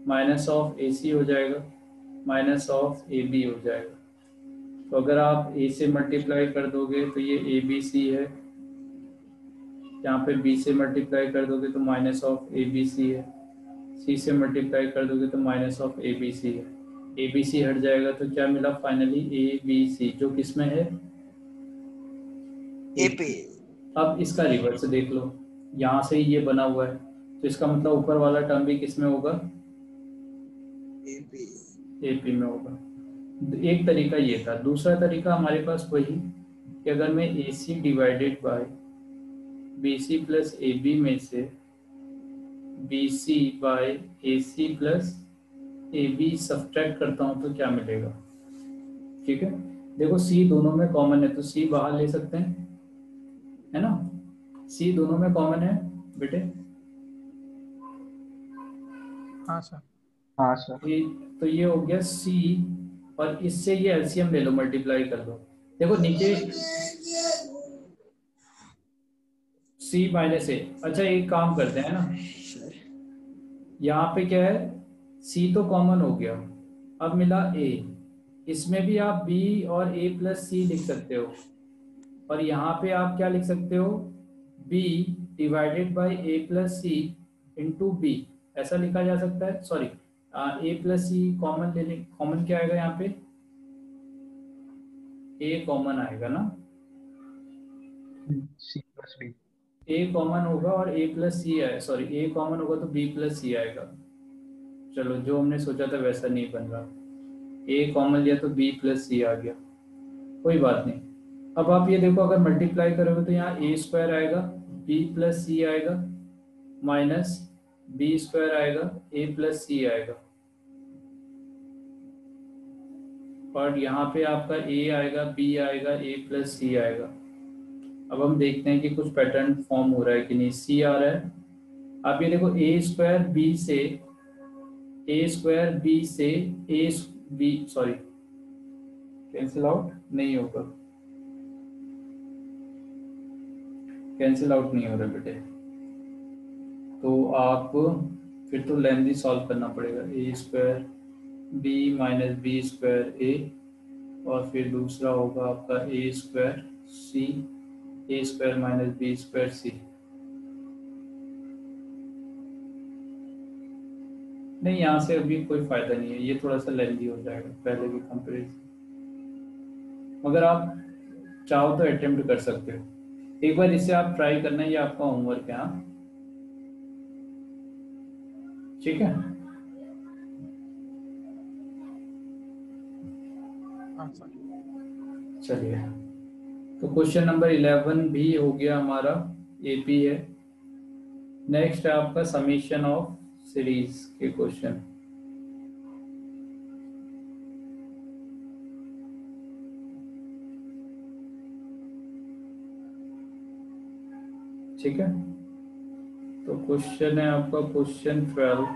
माइनस ऑफ ए सी हो जाएगा, माइनस ऑफ ए बी हो जाएगा। तो अगर आप ए से मल्टीप्लाई कर दोगे तो ये ए बी सी है, यहाँ पे बी से मल्टीप्लाई कर दोगे तो minus of a B C है, सी से मल्टीप्लाई कर दोगे तो minus of a B C है। ए बी सी हट जाएगा तो क्या मिला फाइनली, ए बी सी, जो किस में है, ए पे। अब इसका रिवर्स देख लो, यहाँ से ही ये बना हुआ है, तो इसका मतलब ऊपर वाला टर्म भी किस में होगा, ए पे। ए पी में होगा। एक तरीका ये था। दूसरा तरीका हमारे पास वही कि अगर मैं a C divided by b C plus a b में से b c by a c plus a b subtract करता हूँ तो क्या मिलेगा। ठीक है, देखो सी दोनों में कॉमन है तो सी बाहर ले सकते हैं, है ना, सी दोनों में कॉमन है बेटे। हाँ सर। हाँ सर। तो ये हो गया सी, और इससे ये एलसीएम ले लो, मल्टीप्लाई कर दो। देखो नीचे सी माइनस ए। अच्छा एक काम करते हैं ना, यहाँ पे क्या है, सी तो कॉमन हो गया, अब मिला ए, इसमें भी आप बी और ए प्लस सी लिख सकते हो, और यहाँ पे आप क्या लिख सकते हो, B divided by A plus C into B, ऐसा लिखा जा सकता है। Sorry, A plus C common लेने, कॉमन क्या आएगा यहाँ पे, ए कॉमन आएगा ना, C plus B. A common होगा और ए प्लस सी आए, सॉरी ए कॉमन होगा तो बी प्लस सी आएगा। चलो जो हमने सोचा था वैसा नहीं बन रहा, ए कॉमन लिया तो बी प्लस सी आ गया, कोई बात नहीं। अब आप ये देखो, अगर मल्टीप्लाई करोगे तो यहाँ ए स्क्वायर आएगा, बी प्लस सी आएगा, माइनस बी स्क्वायर आएगा, ए प्लस सी आएगा, और यहाँ पे आपका ए आएगा, बी आएगा, ए प्लस सी आएगा। अब हम देखते हैं कि कुछ पैटर्न फॉर्म हो रहा है कि नहीं। सी आ रहा है, आप ये देखो ए स्क्वायर बी से, ए स्क्वायर बी से A B, sorry cancel out नहीं होगा, कैंसिल आउट नहीं हो रहा बेटे, तो आप फिर तो लेंथी सॉल्व करना पड़ेगा। A square B minus B square A, और फिर दूसरा होगा आपका A square C, A square minus B square C. नहीं, यहाँ से अभी कोई फायदा नहीं है, ये थोड़ा सा लेंथी हो जाएगा पहले के कंपेरिजन, मगर आप चाहो तो अटेम्प्ट कर सकते हो, एक बार इसे आप ट्राई करना, ये आपका होमवर्क है। हाँ ठीक है, हाँ सर। चलिए तो क्वेश्चन नंबर 11 भी हो गया हमारा, एपी है। नेक्स्ट है आपका समीशन ऑफ सीरीज के क्वेश्चन। ठीक है, तो क्वेश्चन है आपका question 12,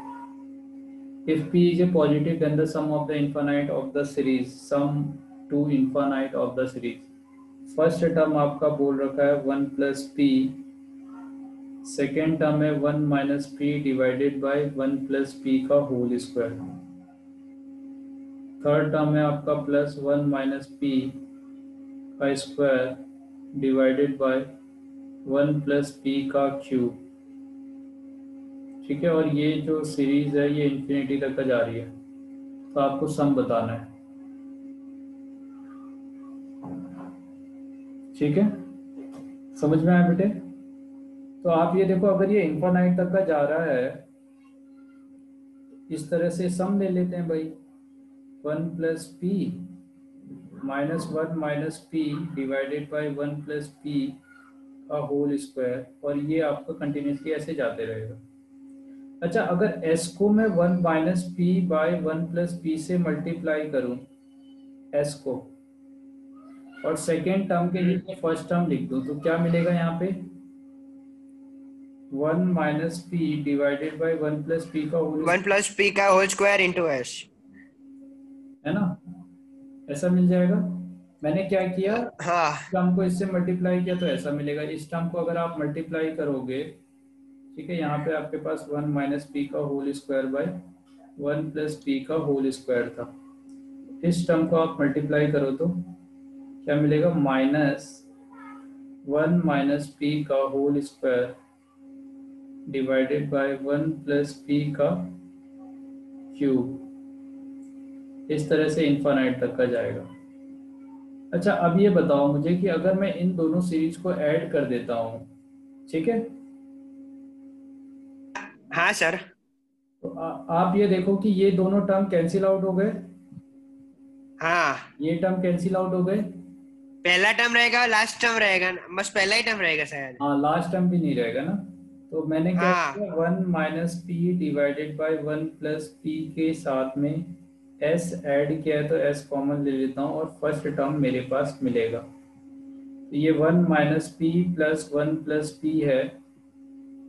if p is a positive then the sum of the infinite of the series, sum to infinite of the series। First term आपका बोल रखा है 1 प्लस पी, सेकेंड टर्म है 1 minus P divided by 1 plus P का होल स्क्वायर, थर्ड टर्म है आपका प्लस 1 माइनस पी का square divided by 1 plus P का क्यूब, ठीक है, और ये जो सीरीज है ये इंफिनिटी तक का जा रही है, तो आपको सम बताना है। ठीक है, समझ में आया बेटे? तो आप ये देखो, अगर ये इनफाइनाइट तक का जा रहा है, इस तरह से सम ले लेते हैं भाई, 1 plus P minus 1 minus P divided by 1 plus P का होल स्क्वायर, और ये आपका कंटिन्यूसली ऐसे जाते रहेगा। अच्छा, अगर s को मैं 1 minus P by 1 plus P से मल्टीप्लाई करूं s को, और सेकेंड टर्म के लिए फर्स्ट टर्म लिख दूं, तो क्या मिलेगा यहाँ पे? 1 minus P divided by 1 plus P का होल, 1 प्लस पी का होल स्क्वायर इंटू एस, है ना? ऐसा मिल जाएगा। मैंने क्या किया, हाँ टर्म को इससे मल्टीप्लाई किया तो ऐसा मिलेगा। इस टर्म को अगर आप मल्टीप्लाई करोगे, ठीक है, यहाँ पे आपके पास 1 माइनस पी का whole square by 1 plus P का होल स्क्वायर था। इस टर्म को आप मल्टीप्लाई करो तो क्या मिलेगा? माइनस 1 माइनस पी का whole square divided by 1 plus P का क्यूब। इस तरह से इनफाइनाइट तक का जाएगा। अच्छा, अब ये बताओ मुझे कि अगर मैं इन दोनों सीरीज को ऐड कर देता हूँ, ठीक है, हाँ सर, तो आप ये देखो कि ये दोनों टर्म कैंसिल आउट हो गए, हाँ ये टर्म कैंसिल आउट हो गए। पहला टर्म रहेगा, लास्ट टर्म रहेगा, बस पहला ही टर्म रहेगा शायद। हाँ, लास्ट टर्म भी नहीं रहेगा ना। तो मैंने क्या हाँ किया, 1 minus P divided by 1 plus P के साथ में s ऐड किया है, तो s कॉमन ले लेता हूँ और फर्स्ट टर्म मेरे पास मिलेगा। तो ये 1 minus P plus 1 plus P है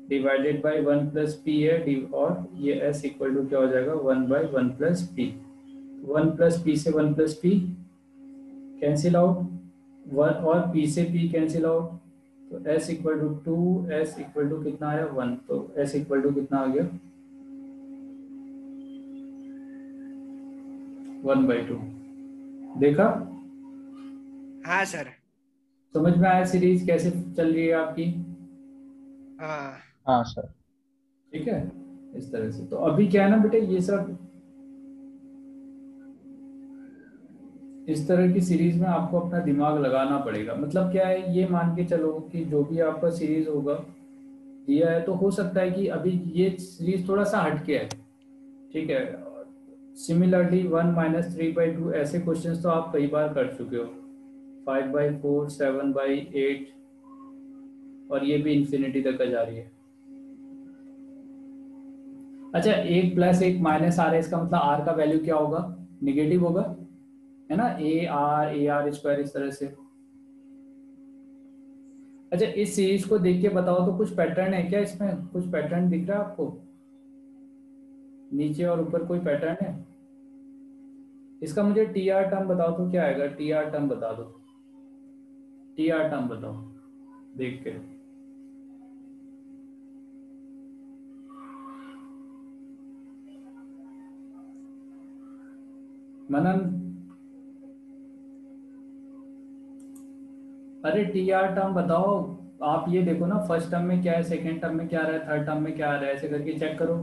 डिवाइडेड बाई 1 प्लस पी है, और ये s इक्वल टू क्या हो जाएगा? 1 by 1 plus P. 1 plus P से 1 प्लस पी कैंसिल आउट, 1 और p से p कैंसिल आउट, तो s equal to 2, s equal to कितना आया? 1। तो s इक्वल टू कितना आ गया? 1/2। देखा? हाँ सर, समझ में आया सीरीज कैसे चल रही है आपकी? हाँ हाँ सर। ठीक है, इस तरह से। तो अभी क्या है ना बेटे, ये सब इस तरह की सीरीज में आपको अपना दिमाग लगाना पड़ेगा। मतलब क्या है, ये मान के चलो कि जो भी आपका सीरीज होगा दिया है, तो हो सकता है कि अभी ये सीरीज थोड़ा सा हटके है, ठीक है। सिमिलरली 1 माइनस 3/2 ऐसे क्वेश्चंस तो आप कई बार कर चुके हो, 5/4, 7/8, और ये भी इंफिनिटी तक जा रही है। अच्छा, 1 प्लस 1 माइनस आर है, इसका मतलब आर का वैल्यू क्या होगा? निगेटिव होगा, है ना? ए आर स्क्वायर, इस तरह से। अच्छा, इस सीरीज को देख के बताओ तो कुछ पैटर्न है क्या इसमें? कुछ पैटर्न दिख रहा है आपको? नीचे और ऊपर कोई पैटर्न है? इसका मुझे टी आर टर्म बताओ तो क्या आएगा? टी आर टर्म बता दो, टी आर टर्म बताओ देख के। मनन, अरे टी आर टर्म बताओ। आप ये देखो ना, फर्स्ट टर्म में क्या है, सेकेंड टर्म में क्या आ रहा है, थर्ड टर्म में क्या आ रहा है, ऐसे करके चेक करो।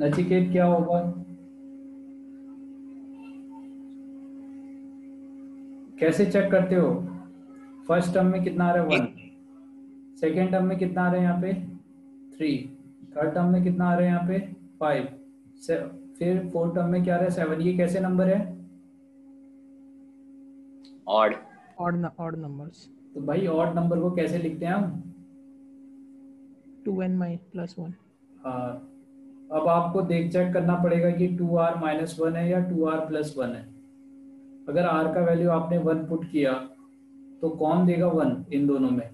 नचिकेत, क्या होगा? कैसे चेक करते हो? फर्स्ट टर्म में कितना आ रहा है? 1। सेकेंड टर्म में कितना आ रहा है यहाँ पे? 3। थर्ड टर्म में कितना आ रहा है यहाँ पे? 5। फिर फोर्थ टर्म में क्या आ रहा है? 7। ये कैसे नंबर है? ऑड। Odd numbers. तो भाई ऑड नंबर को कैसे लिखते हैं हम? 2n plus 1। हाँ, अब आपको देख चेक करना पड़ेगा कि 2r माइनस 1 है या 2r प्लस 1 है। अगर r का वैल्यू आपने 1 पुट किया तो कौन देगा 1 इन दोनों में?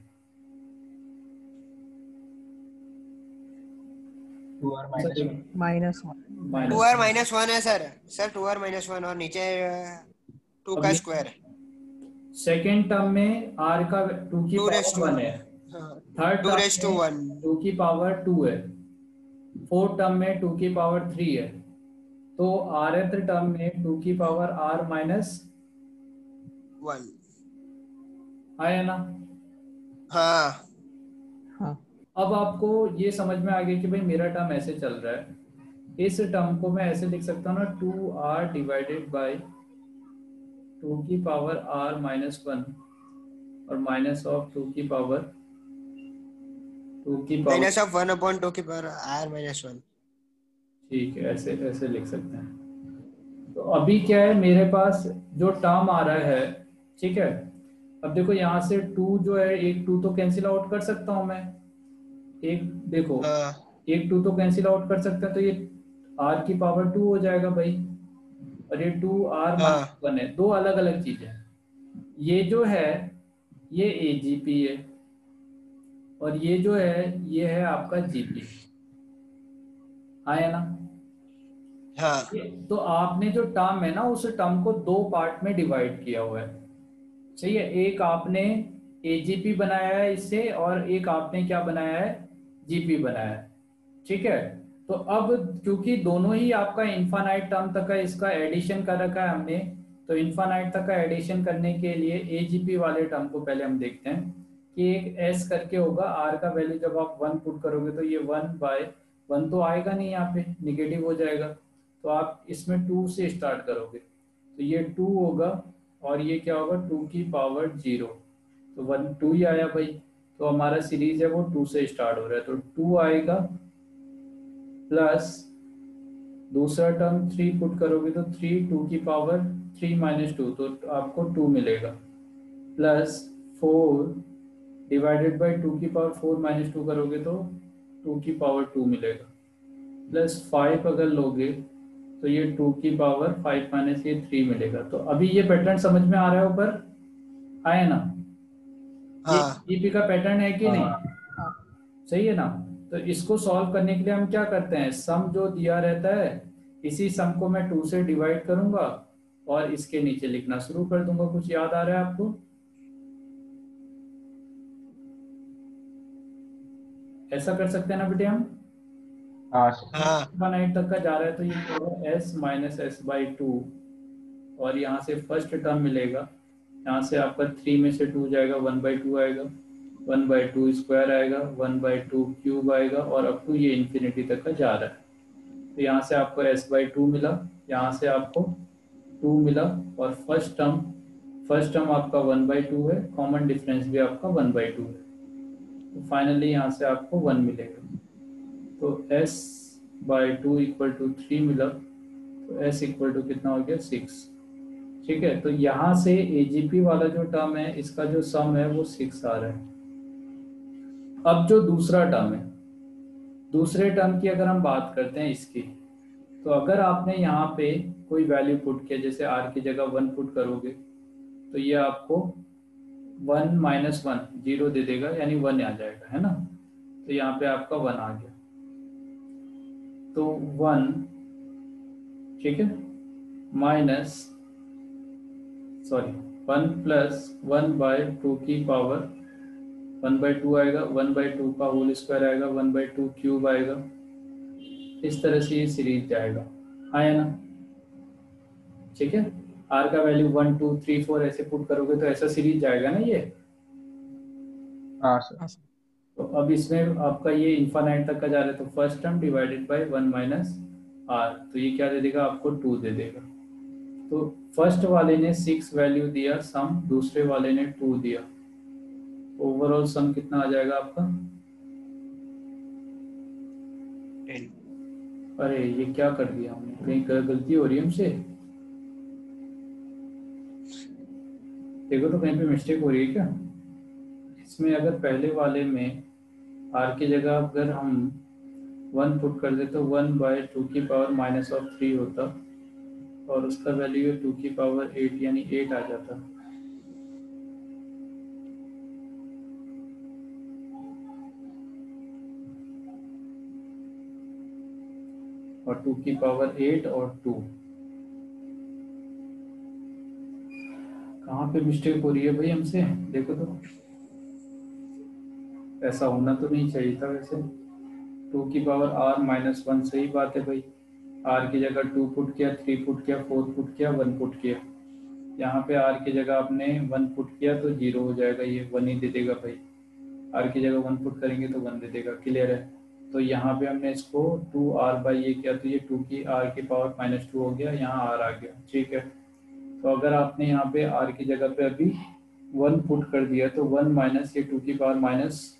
2r minus 1। 2r माइनस 1 है सर। सर 2r माइनस 1 और नीचे 2 का स्क्वायर है। सेकेंड टर्म में r का 2 की 2 रेस पावर टू 1 है, हाँ, थर्ड 2 टर्म रेस टू में 1 2 की पावर 2 है, फोर्थ टर्म में 2 की पावर 3 है। तो rth टर्म में 2 की पावर r माइनस 1। आया ना? हाँ हाँ अब आपको ये समझ में आ गया कि भाई मेरा टर्म ऐसे चल रहा है, इस टर्म को मैं ऐसे लिख सकता हूँ ना, 2r डिवाइडेड बाई 2 की पावर r-1 और माइनस ऑफ 2 की पावर माइनस ऑफ 1/2 की पावर r-1। ठीक है, ऐसे ऐसे लिख सकते हैं। तो अभी क्या है मेरे पास जो टर्म आ रहा है, ठीक है, अब देखो यहाँ से 2 जो है, एक 2 तो कैंसिल आउट कर सकता हूँ मैं, एक देखो, हाँ एक 2 तो कैंसिल आउट कर सकते हैं, तो ये r की पावर 2 हो जाएगा भाई, और ये 2r-1 हाँ है, दो अलग अलग चीजें हैं। ये जो है ये AGP है, और ये जो है ये है आपका GP, आया ना। हाँ तो आपने जो टर्म है ना, उस टर्म को दो पार्ट में डिवाइड किया हुआ है, सही है। एक आपने AGP बनाया है इससे, और एक आपने क्या बनाया है, GP बनाया है, ठीक है। तो अब क्योंकि दोनों ही आपका इनफाइनाइट टर्म तक का इसका एडिशन कर रखा है हमने, तो इनफाइनाइट तक का एडिशन करने के लिए AGP वाले टर्म को पहले हम देखते हैं कि एक S करके होगा, R का वैल्यू जब आप 1 पुट करोगे तो ये 1/1 तो आएगा नहीं, यहाँ पे निगेटिव हो जाएगा, तो आप इसमें 2 से स्टार्ट करोगे, तो ये 2 होगा, और ये क्या होगा, 2 की पावर 0, तो 1 2 ही आया भाई। तो हमारा सीरीज है वो 2 से स्टार्ट हो रहा है, तो 2 आएगा, प्लस दूसरा टर्म 3 पुट करोगे तो 3 2 की पावर 3 - 2, तो आपको 2 मिलेगा, प्लस 4 डिवाइडेड बाई 2 की पावर 4 - 2 करोगे तो 2 की पावर 2 मिलेगा, प्लस 5 अगर लोगे तो ये 2 की पावर 5 माइनस ये 3 मिलेगा। तो अभी ये पैटर्न समझ में आ रहा है ऊपर, आया ना, ये हाँ जीपी का पैटर्न है कि नहीं, हाँ सही है ना। तो इसको सॉल्व करने के लिए हम क्या करते हैं, सम जो दिया रहता है, इसी सम को मैं 2 से डिवाइड करूंगा और इसके नीचे लिखना शुरू कर दूंगा। कुछ याद आ रहा है आपको, ऐसा कर सकते हैं ना बेटे हम। हाँ हाँ 1 तक का जा रहा है तो ये होगा S-S/2, और यहाँ से फर्स्ट टर्म मिलेगा, यहाँ से आपका 3 में से 2 जाएगा, 1/2 आएगा, 1/2 स्क्वायर आएगा, 1/2 क्यूब आएगा, और अप टू ये इन्फिनिटी तक का जा रहा है। तो यहाँ से आपको S/2 मिला, यहाँ से आपको 2 मिला, और फर्स्ट टर्म आपका 1/2 है, कॉमन डिफरेंस भी आपका 1/2 है, तो फाइनली यहाँ से आपको 1 मिलेगा। तो S/2 = 3 मिला, तो S = कितना हो गया, 6, ठीक है। तो यहाँ से AGP वाला जो टर्म है, इसका जो सम है वो 6 आ रहा है। अब जो दूसरा टर्म है, दूसरे टर्म की अगर हम बात करते हैं इसकी, तो अगर आपने यहाँ पे कोई वैल्यू पुट किया, जैसे r की जगह 1 पुट करोगे, तो ये आपको 1 - 1 0 दे देगा, यानी 1 आ जाएगा, है ना। तो यहाँ पे आपका 1 आ गया, तो 1, ठीक है, माइनस, सॉरी, 1 प्लस 1/2 की पावर 1/2 आएगा, 1/2 का होल स्क्वायर आएगा, 1/2 क्यूब आएगा, इस तरह से ये सीरीज जाएगा, आया ना, ठीक है। r का वैल्यू 1 2 3 4 ऐसे पुट करोगे तो ऐसा सीरीज जाएगा ना ये। हाँ सर। हाँ सर। तो अब इसमें आपका ये इन्फानाइट तक का जा रहा है, तो first term divided by 1 minus r, तो ये क्या दे देगा आपको, 2 दे देगा। तो फर्स्ट वाले ने 6 वैल्यू दिया सम, दूसरे वाले ने 2 दिया, ओवरऑल सम कितना आ जाएगा आपका। 10। अरे ये क्या कर दिया हमने, कहीं गलती हो रही है हमसे, देखो तो कहीं पे मिस्टेक हो रही है क्या इसमें। अगर पहले वाले में r की जगह अगर हम 1 पुट कर दे तो 1/2 की पावर -3 होता, और उसका वैल्यू 2 की पावर 8 यानी 8 आ जाता। और 2 की पावर 8 और 2, कहाँ पे मिस्टेक हो रही है भाई हमसे, देखो तो, ऐसा होना तो नहीं चाहिए था वैसे। 2 की पावर r-1, सही बात है भाई, r की जगह 2 पुट किया, 3 पुट किया, 4 पुट किया, 1 पुट किया, यहाँ पे r की जगह आपने 1 पुट किया तो 0 हो जाएगा, ये 1 ही दे देगा भाई। आर की जगह 1 पुट करेंगे तो 1 दे देगा। क्लियर है? तो यहाँ पे हमने इसको 2r बाई ये किया तो ये 2 की r की पावर -2 हो गया, यहाँ r आ गया। ठीक है, तो अगर आपने यहाँ पे r की जगह पे अभी 1 पुट कर दिया तो 1 माइनस ये 2 की पावर माइनस,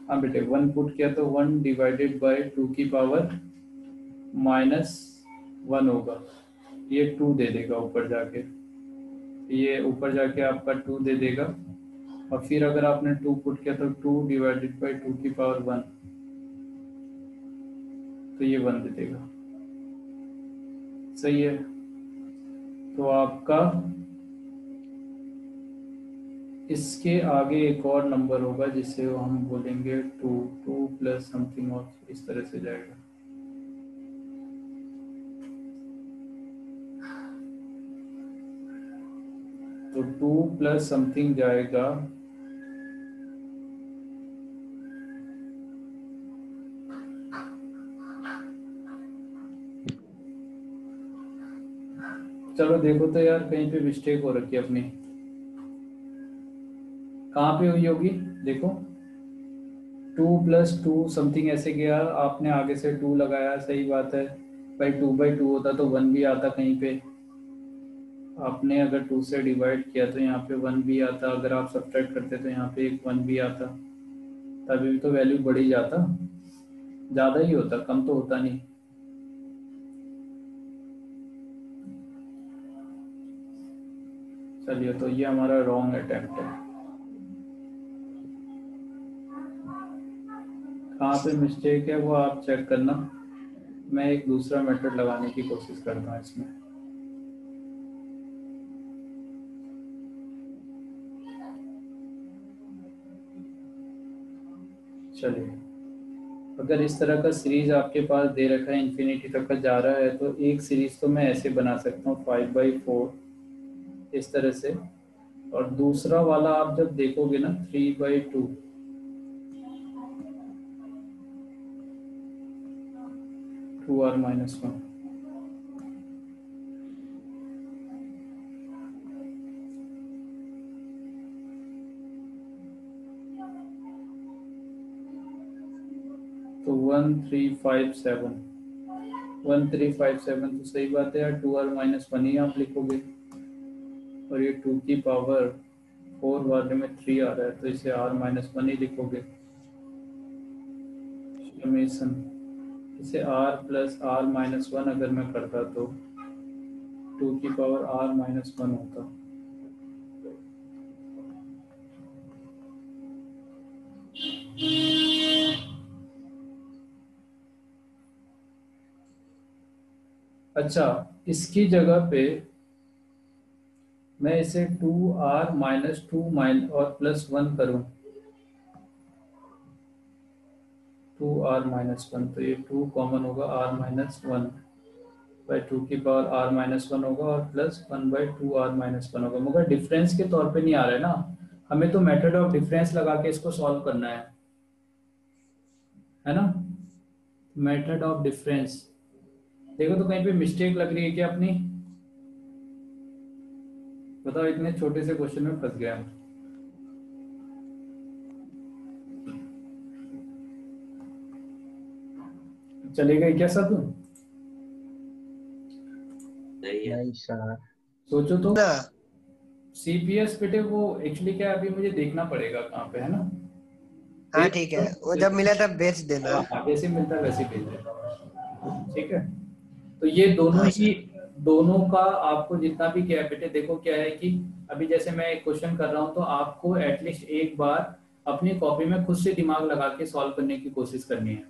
हाँ बेटे 1 पुट किया तो 1 डिवाइडेड बाय 2 की पावर -1 होगा, ये 2 दे देगा ऊपर जाके, ये ऊपर जाके आपका 2 दे देगा। और फिर अगर आपने 2 पुट किया तो 2 डिवाइडेड बाय 2 की पावर 1, तो ये 1 दे देगा। सही है? तो आपका इसके आगे एक और नंबर होगा जिसे हम बोलेंगे 2 प्लस समथिंग, और इस तरह से जाएगा। तो 2 प्लस समथिंग जाएगा, चलो देखो तो यार कहीं पे मिस्टेक हो रखी है अपनी, कहाँ पे हुई होगी देखो। 2 प्लस 2 समथिंग ऐसे गया, आपने आगे से 2 लगाया, सही बात है भाई, 2/2 होता तो 1 भी आता कहीं पे, आपने अगर 2 से डिवाइड किया तो यहाँ पे 1 भी आता, अगर आप सब्ट्रैक्ट करते तो यहाँ पे एक 1 भी आता, तभी भी तो वैल्यू बढ़ ही जाता, ज़्यादा ही होता, कम तो होता नहीं। चलिए, तो ये हमारा रॉन्ग अटेम्प्ट है। कहाँ पे मिस्टेक है वो आप चेक करना, मैं एक दूसरा मेथड लगाने की कोशिश करता हूँ इसमें। चलिए, अगर इस तरह का सीरीज आपके पास दे रखा है, इन्फिनिटी तक का जा रहा है, तो एक सीरीज तो मैं ऐसे बना सकता हूँ 5/4 इस तरह से, और दूसरा वाला आप जब देखोगे ना 3/2, टू r -1, तो 1357 तो सही बात है यार, 2r -1 ही आप लिखोगे, और ये 2 की पावर 4 वाले में 3 आ रहा है तो इसे r -1 ही लिखोगे। समेशन इसे r प्लस r -1 अगर मैं करता तो 2 की पावर r -1 होता। अच्छा, इसकी जगह पे मैं इसे 2r -2 और +1 करूं, 2r -1, तो ये 2 कॉमन होगा, r -1 बाई 2 की पावर r -1 होगा, और +1/2r -1 होगा, मगर डिफरेंस के तौर पे नहीं आ रहा है ना, हमें तो मेथड ऑफ डिफरेंस लगा के इसको सॉल्व करना है ना। मेथड ऑफ डिफरेंस देखो तो कहीं पे मिस्टेक लग रही है क्या अपनी, बताओ, इतने छोटे से क्वेश्चन में फंस गया। चलेगा क्या सब? नहीं सर। सोचो तो। ना सीपीएस बेटे वो एक्चुअली क्या है, अभी मुझे देखना पड़ेगा कहाँ पे, है ना। हाँ ठीक है, वो जब मिला तब बेच देना। हाँ, जैसे मिलता है वैसे भेज देना, ठीक है। तो ये दोनों हाँ ही, सर। दोनों का आपको जितना भी क्या है बेटे, देखो क्या है कि अभी जैसे मैं एक क्वेश्चन कर रहा हूँ तो आपको एटलीस्ट एक बार अपनी कॉपी में खुद से दिमाग लगा के सॉल्व करने की कोशिश करनी है।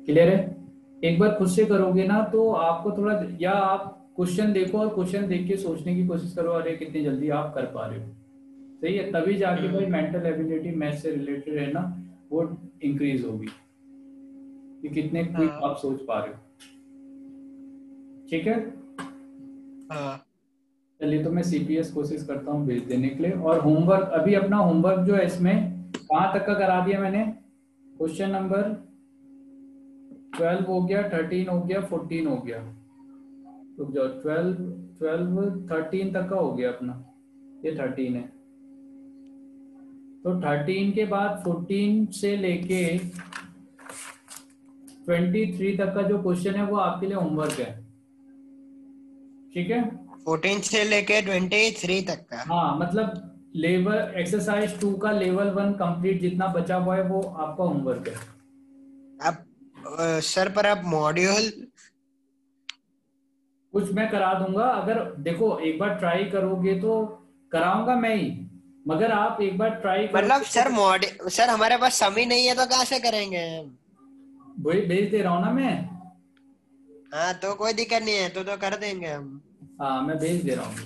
क्लियर है? एक बार खुद से करोगे ना तो आपको थोड़ा, या आप क्वेश्चन देखो और क्वेश्चन देख के सोचने की कोशिश करो, अरे कितनी जल्दी आप कर पा रहे हो, सही है, तभी जाके भाई मेंटल एबिलिटी मैथ से रिलेटेड है ना वो इंक्रीज होगी, कि कितने क्विक हाँ आप सोच पा रहे हो। ठीक है, हाँ चलिए, तो मैं सीपीएस कोशिश करता हूँ भेज देने के लिए। और होमवर्क, अभी अपना होमवर्क जो है इसमें कहाँ तक का करा दिया मैंने, क्वेश्चन नंबर 12 हो गया, 13 हो गया, 14 हो गया, रुक जाओ, 12 13 तक का हो गया अपना, ये 13 है, तो 13 के बाद 14 से लेके 23 तक का जो क्वेश्चन है वो आपके लिए होमवर्क है, ठीक है। 14 से लेके 23 तक का। हाँ मतलब लेवल एक्सरसाइज 2 का लेवल 1 कंप्लीट जितना बचा हुआ है वो आपका होमवर्क है। अब सर पर आप मॉड्यूल कुछ मैं करा दूंगा, अगर देखो एक बार ट्राई करोगे तो कराऊंगा मैं ही, मगर आप एक बार ट्राई मतलब करोगे तो सर हमारे पास समय नहीं है तो कहाँ से करेंगे हम? वही भेज दे रहा हूँ ना मैं। हाँ तो कोई दिक्कत नहीं है, तो कर देंगे हम। हाँ मैं भेज दे रहा हूँ,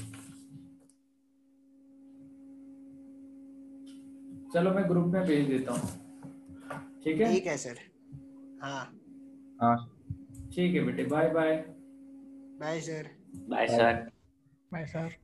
चलो मैं ग्रुप में भेज देता हूँ, ठीक है। ठीक है सर। हाँ हाँ ठीक है बेटे, bye bye. Bye sir. Bye sir. Bye sir.